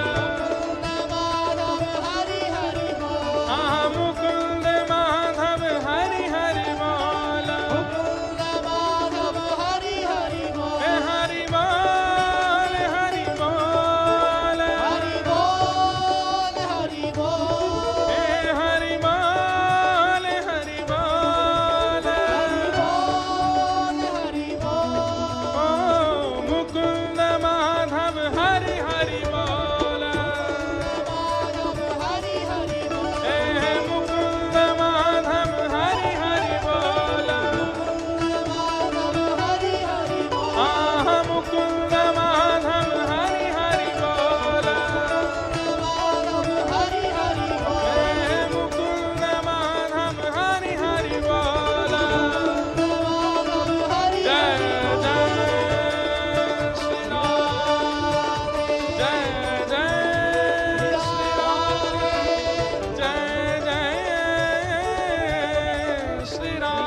माधव हरि हरि बोल। आ मुकुंद माधव हरि हरि बोल, मुकुंद माधव हरि हरि बोल। ए हरि बोल हरि बोल, हरि बोल हरि बोल। ए हरि बोल हरि बोल, हरि बोल हरि बोल। ओ मुकुंद माधव हरि हरि बोल, माधव हरि हरि बोल। ए मुकुंद माधव हरि हरि बोल, माधव हरि हरि बोल। आ मुकुंद माधव हरि हरि बोल, माधव हरि हरि बोल। ए मुकुंद माधव हरि हरि बोल, माधव हरि जय जय श्री राम, जय जय श्री राम, जय जय श्री राम,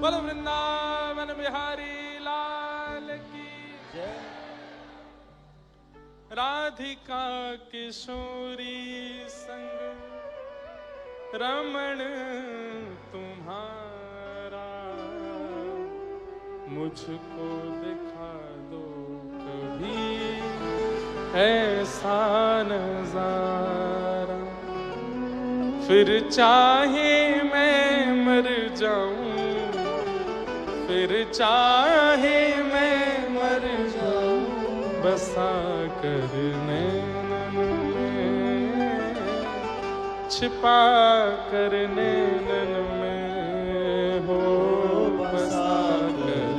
बोलो वृंदावन बिहारी लाल की, राधिका किशोरी संग रमण तुम्हारा, मुझको दिखा दो कभी ऐसा नजारा, फिर चाहे मैं मर जाऊं, फिर चाहे मैं मर जाऊं, बसा कर नैनन में, छिपा कर नैनन में हो बसा कर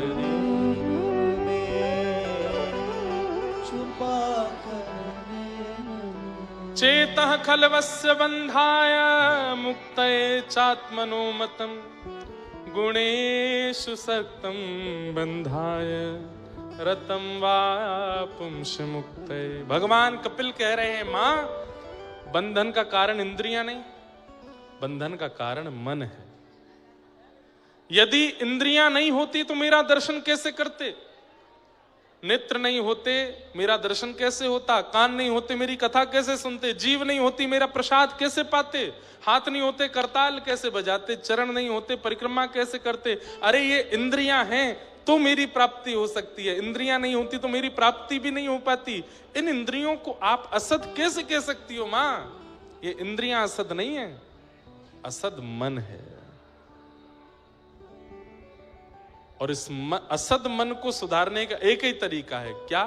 छुपा कर चेतः खलवस्य बन्धाय मुक्तये चात्मनोमतं गुणेषु सक्तं बन्धाय रतं वा पुंस मुक्तये। भगवान कपिल कह रहे हैं, मां, बंधन का कारण इंद्रियां नहीं, बंधन का कारण मन है। यदि इंद्रियां नहीं होती तो मेरा दर्शन कैसे करते? नेत्र नहीं होते मेरा दर्शन कैसे होता? कान नहीं होते मेरी कथा कैसे सुनते? जीव नहीं होती मेरा प्रसाद कैसे पाते? हाथ नहीं होते करताल कैसे बजाते? चरण नहीं होते परिक्रमा कैसे करते? अरे ये इंद्रियां हैं तो मेरी प्राप्ति हो सकती है, इंद्रियां नहीं होती तो मेरी प्राप्ति भी नहीं हो पाती। इन इंद्रियों को आप असद कैसे कह सकती हो मां? ये इंद्रियां असद नहीं है, असद मन है। और इस असद मन को सुधारने का एक ही तरीका है, क्या?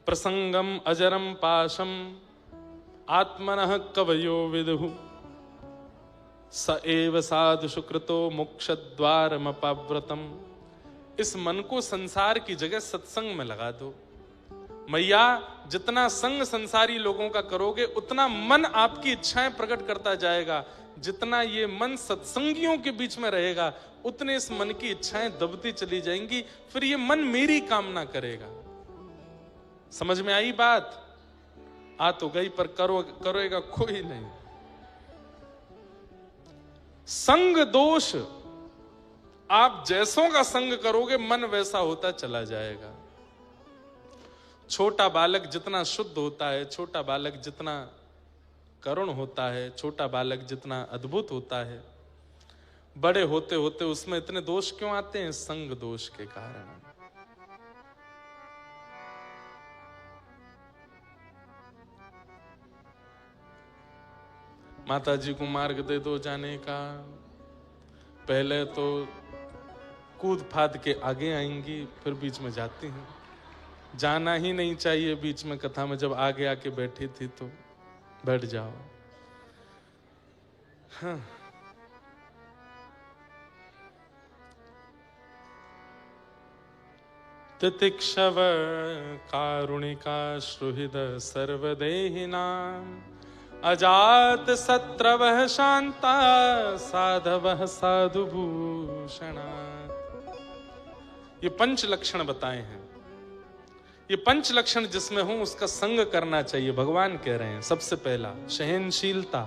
प्रसंगम अजरम पाशम आत्मनः कवयो विदुः स एव साधु सुकृतो मोक्षद्वारमपाव्रतम। इस मन को संसार की जगह सत्संग में लगा दो। मैया, जितना संग संसारी लोगों का करोगे उतना मन आपकी इच्छाएं प्रकट करता जाएगा। जितना ये मन सत्संगियों के बीच में रहेगा उतने इस मन की इच्छाएं दबती चली जाएंगी, फिर ये मन मेरी कामना करेगा। समझ में आई बात? आ तो गई पर करोएगा कोई नहीं। संग दोष, आप जैसों का संग करोगे मन वैसा होता चला जाएगा। छोटा बालक जितना शुद्ध होता है, छोटा बालक जितना करुण होता है, छोटा बालक जितना अद्भुत होता है, बड़े होते होते उसमें इतने दोष क्यों आते हैं? संग दोष के कारण। माता जी को मार्ग दे दो जाने का, पहले तो कूद फाद के आगे आएंगी, फिर बीच में जाती हैं। जाना ही नहीं चाहिए बीच में कथा में, जब आगे आके बैठी थी तो बैठ जाओ। हाँ। तितिक्षव कारुणिका श्रुहृद सर्वदेहिनां अजात शत्रवः शांता साधवः साधुभूषणात्। ये पंच लक्षण बताए हैं। ये पंच लक्षण जिसमें हो उसका संग करना चाहिए। भगवान कह रहे हैं सबसे पहला सहनशीलता,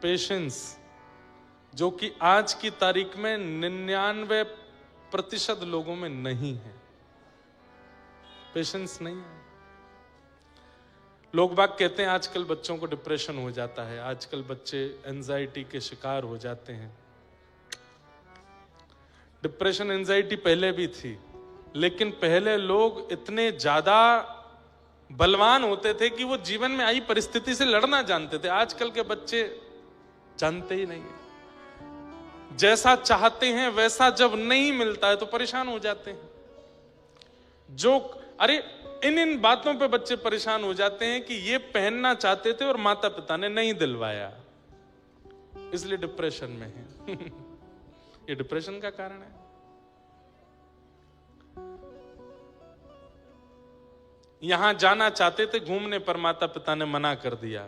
पेशेंस, जो कि आज की तारीख में 99% लोगों में नहीं है। पेशेंस नहीं है। लोग बाग कहते हैं आजकल बच्चों को डिप्रेशन हो जाता है, आजकल बच्चे एंजाइटी के शिकार हो जाते हैं। डिप्रेशन एंजाइटी पहले भी थी, लेकिन पहले लोग इतने ज्यादा बलवान होते थे कि वो जीवन में आई परिस्थिति से लड़ना जानते थे। आजकल के बच्चे जानते ही नहीं। जैसा चाहते हैं वैसा जब नहीं मिलता है तो परेशान हो जाते हैं। अरे इन बातों पे बच्चे परेशान हो जाते हैं कि ये पहनना चाहते थे और माता पिता ने नहीं दिलवाया, इसलिए डिप्रेशन में है। ये डिप्रेशन का कारण है। यहां जाना चाहते थे घूमने पर माता पिता ने मना कर दिया।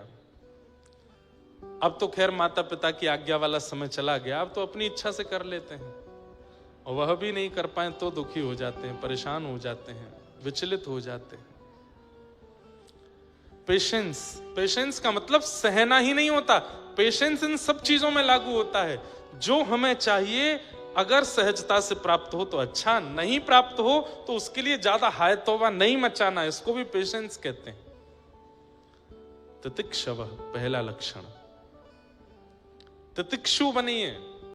अब तो खैर माता पिता की आज्ञा वाला समय चला गया, अब तो अपनी इच्छा से कर लेते हैं, और वह भी नहीं कर पाए तो दुखी हो जाते हैं, परेशान हो जाते हैं, विचलित हो जाते हैं। पेशेंस का मतलब सहना ही नहीं होता। पेशेंस इन सब चीजों में लागू होता है। जो हमें चाहिए अगर सहजता से प्राप्त हो तो अच्छा, नहीं प्राप्त हो तो उसके लिए ज्यादा हाय तौबा नहीं मचाना, इसको भी पेशेंस कहते हैं। तितिक्षव पहला लक्षण, तितिक्षु बनिए।